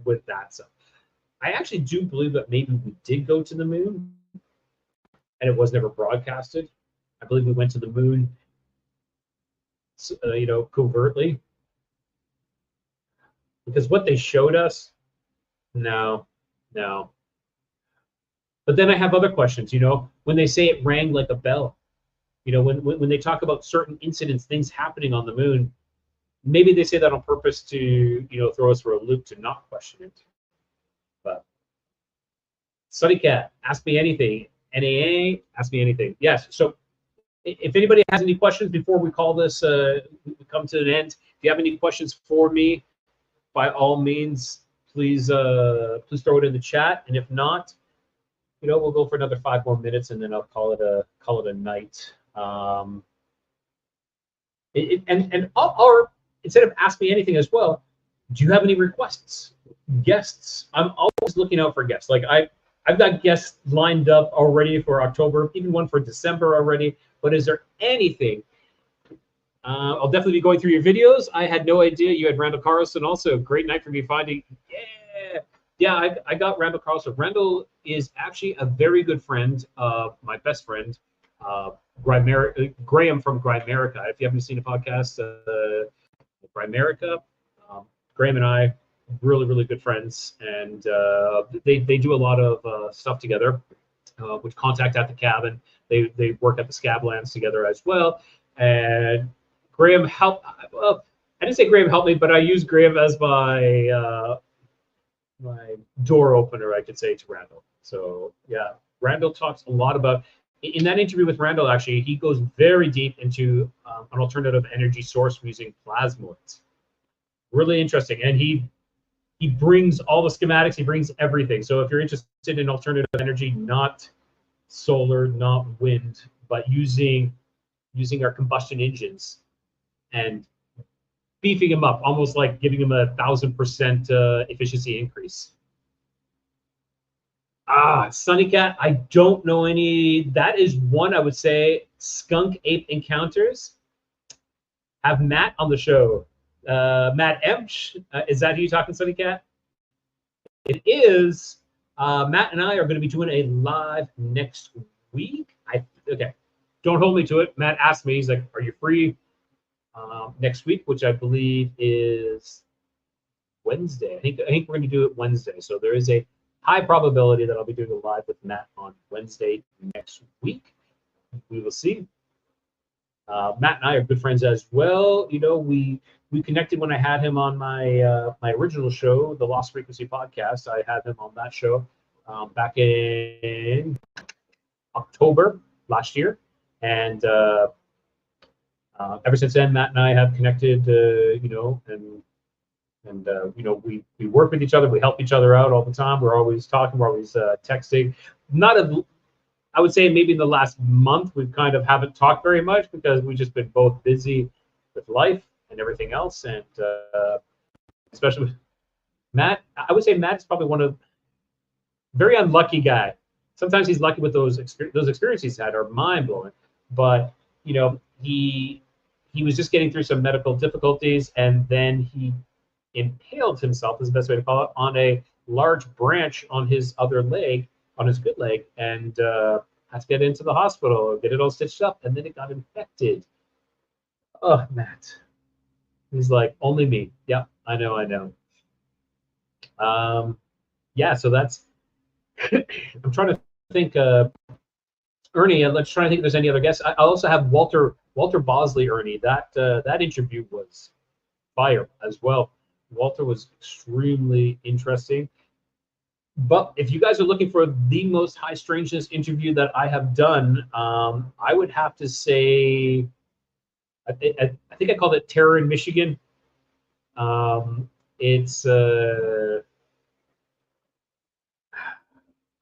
S3: with that stuff. I actually do believe that maybe we did go to the moon, and it was never broadcasted. I believe we went to the moon, covertly, because what they showed us, no. But then I have other questions. When they say it rang like a bell, when they talk about certain incidents, things happening on the moon, maybe they say that on purpose to throw us for a loop to not question it. But Sunny Cat, ask me anything. NAA, ask me anything. Yes. So if anybody has any questions before we call this, we come to an end. If you have any questions for me, by all means, please throw it in the chat. And if not, we'll go for another 5 more minutes, and then I'll call it a night. Or instead of ask me anything as well, do you have any requests? Guests. I'm always looking out for guests. Like I've got guests lined up already for October, even one for December already. But is there anything? I'll definitely be going through your videos. I had no idea you had Randall Carlson also. Great night for me finding. Yeah, I got Randall Carlson. Randall is actually a very good friend of my best friend, Graham from Grimerica. If you haven't seen a podcast, Grimerica, Graham and I, really good friends, and they do a lot of stuff together, with Contact at the Cabin. They work at the Scablands together as well. And Graham helped. Well, I didn't say Graham helped me, but I used Graham as my my door opener, I could say, to Randall. So yeah, Randall talks a lot about. In that interview with Randall, actually, he goes very deep into an alternative energy source using plasmoids. Really interesting, and he brings all the schematics. He brings everything. So if you're interested in alternative energy, not solar, not wind, but using our combustion engines and beefing them up, almost like giving them 1,000% efficiency increase. Sunny Cat, I don't know any. That is one I would say. Skunk Ape Encounters. Have Matt on the show. Matt Emch, is that who you're talking, Sunny Cat? It is. Matt and I are going to be doing a live next week. Okay, don't hold me to it. Matt asked me, he's like, "Are you free next week?" Which I believe is Wednesday. I think we're going to do it Wednesday. So there is a high probability that I'll be doing a live with Matt on Wednesday next week. We will see. Matt and I are good friends as well. You know, we connected when I had him on my my original show, the Lost Frequency podcast. I had him on that show back in October last year, and ever since then, Matt and I have connected. You know, and you know, we work with each other, we help each other out all the time. We're always talking, we're always texting. I would say maybe in the last month we kind of haven't talked very much because we've just been both busy with life and everything else, and especially with Matt. I would say Matt's probably one of very unlucky guy. Sometimes he's lucky with those experiences he's had are mind blowing, but you know, he was just getting through some medical difficulties, and then he impaled himself, is the best way to call it, on a large branch on his other leg, on his good leg, and had to get into the hospital, get it all stitched up, and then it got infected. Oh, Matt. He's like, only me. Yep, I know. Yeah, so that's, I'm trying to think, Ernie, let's try to think if there's any other guests. I also have Walter Bosley, Ernie. That interview was fire as well. Walter was extremely interesting. But if you guys are looking for the most high strangeness interview that I have done, I would have to say, I think I called it Terror in Michigan. It's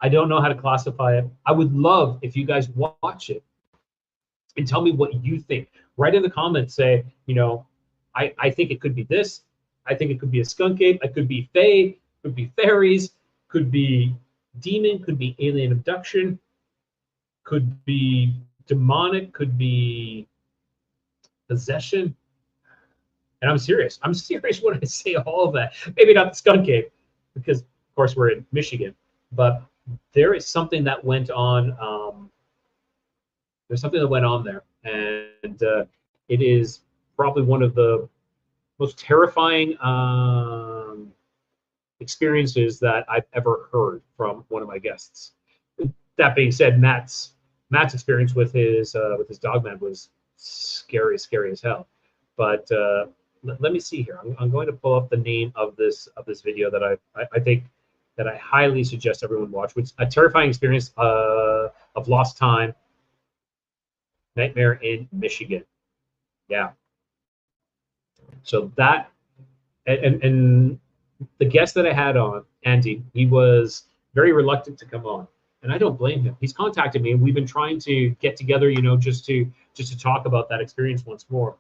S3: I don't know how to classify it. I would love if you guys watch it and tell me what you think. Write in the comments, say, you know, I think it could be this. I think it could be a skunk ape. It could be fae. Could be fairies. Could be demon. Could be alien abduction. Could be demonic. Could be possession. And I'm serious. I'm serious when I say all of that. Maybe not the skunk ape, because of course we're in Michigan. But there is something that went on. There's something that went on there, and it is probably one of the most terrifying experiences that I've ever heard from one of my guests. That being said, Matt's experience with his dogman was scary as hell. But let me see here. I'm going to pull up the name of this video that I think that I highly suggest everyone watch. Which a terrifying experience of lost time, nightmare in Michigan. Yeah. So that, and the guest that I had on, Andy, he was very reluctant to come on, and I don't blame him. He's contacted me, and we've been trying to get together, you know, just to talk about that experience once more,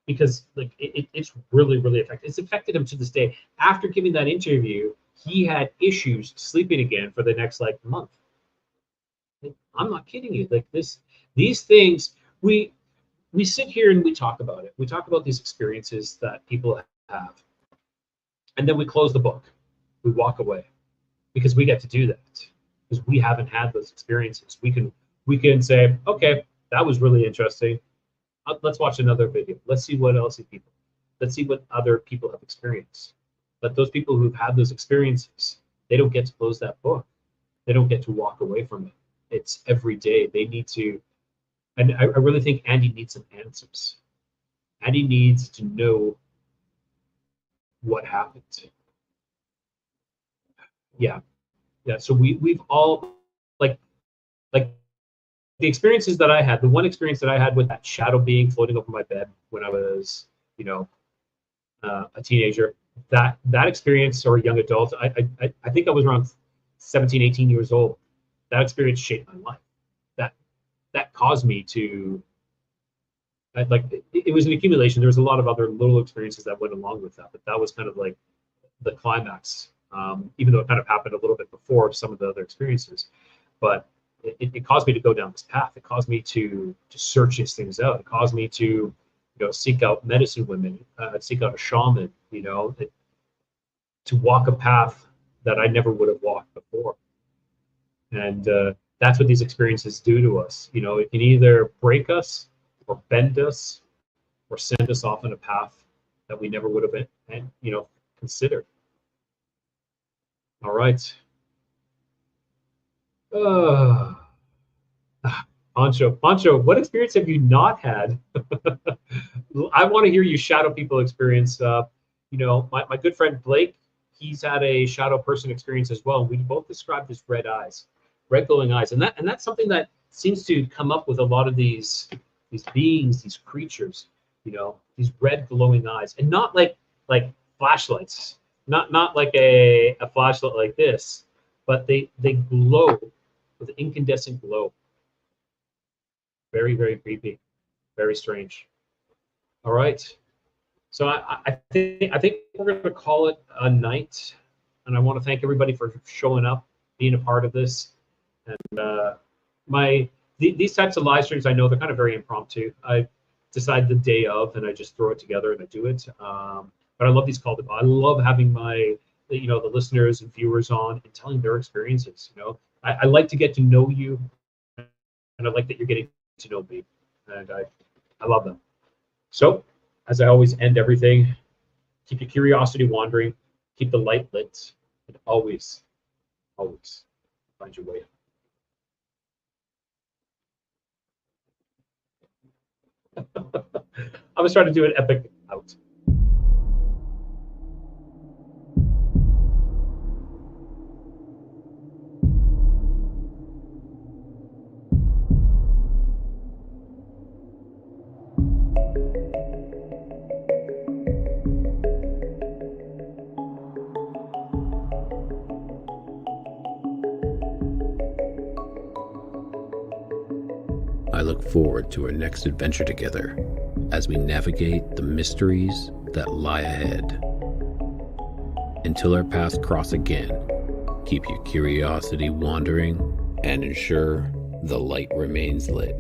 S3: because like it's really affected. It's affected him to this day. After giving that interview, he had issues sleeping again for the next like month. I'm not kidding you. Like these things, we sit here and we talk about it. We talk about these experiences that people have. And then we close the book. We walk away because we get to do that, because we haven't had those experiences. We can say, okay, that was really interesting. Let's watch another video. Let's see what else people. Let's see what other people have experienced. But those people who've had those experiences, they don't get to close that book. They don't get to walk away from it. It's every day. They need to, and I really think Andy needs some answers. Andy needs to know what happened. Yeah. So we've all like the experiences that I had. The one experience that I had with that shadow being floating over my bed when I was, a teenager. That experience, or a young adult. I think I was around 17, 18 years old. That experience shaped my life. That caused me to, it was an accumulation. There was a lot of other little experiences that went along with that, but that was kind of like the climax, even though it kind of happened a little bit before some of the other experiences. But it caused me to go down this path. It caused me to search these things out. It caused me to, seek out medicine women, seek out a shaman, to walk a path that I never would have walked before. And that's what these experiences do to us. It can either break us or bend us or send us off on a path that we never would have been, considered. All right. Pancho, what experience have you not had? I want to hear you shadow people experience. My good friend Blake, he's had a shadow person experience as well. We both described as red glowing eyes, and that's something that seems to come up with a lot of these beings, these creatures. These red glowing eyes, and not like flashlights, not like a flashlight like this, but they glow with incandescent glow. Very, very creepy, very strange. All right, so I think we're going to call it a night, and I want to thank everybody for showing up, being a part of this. And these types of live streams, I know they're kind of very impromptu. I decide the day of, and I just throw it together and I do it. But I love these call. I love having the listeners and viewers on and telling their experiences. I like to get to know you, and I like that you're getting to know me, and I love them. So, as I always end everything, keep your curiosity wandering, keep the light lit, and always find your way. I was trying to do an epic out.
S2: I look forward to our next adventure together as we navigate the mysteries that lie ahead. Until our paths cross again, keep your curiosity wandering and ensure the light remains lit.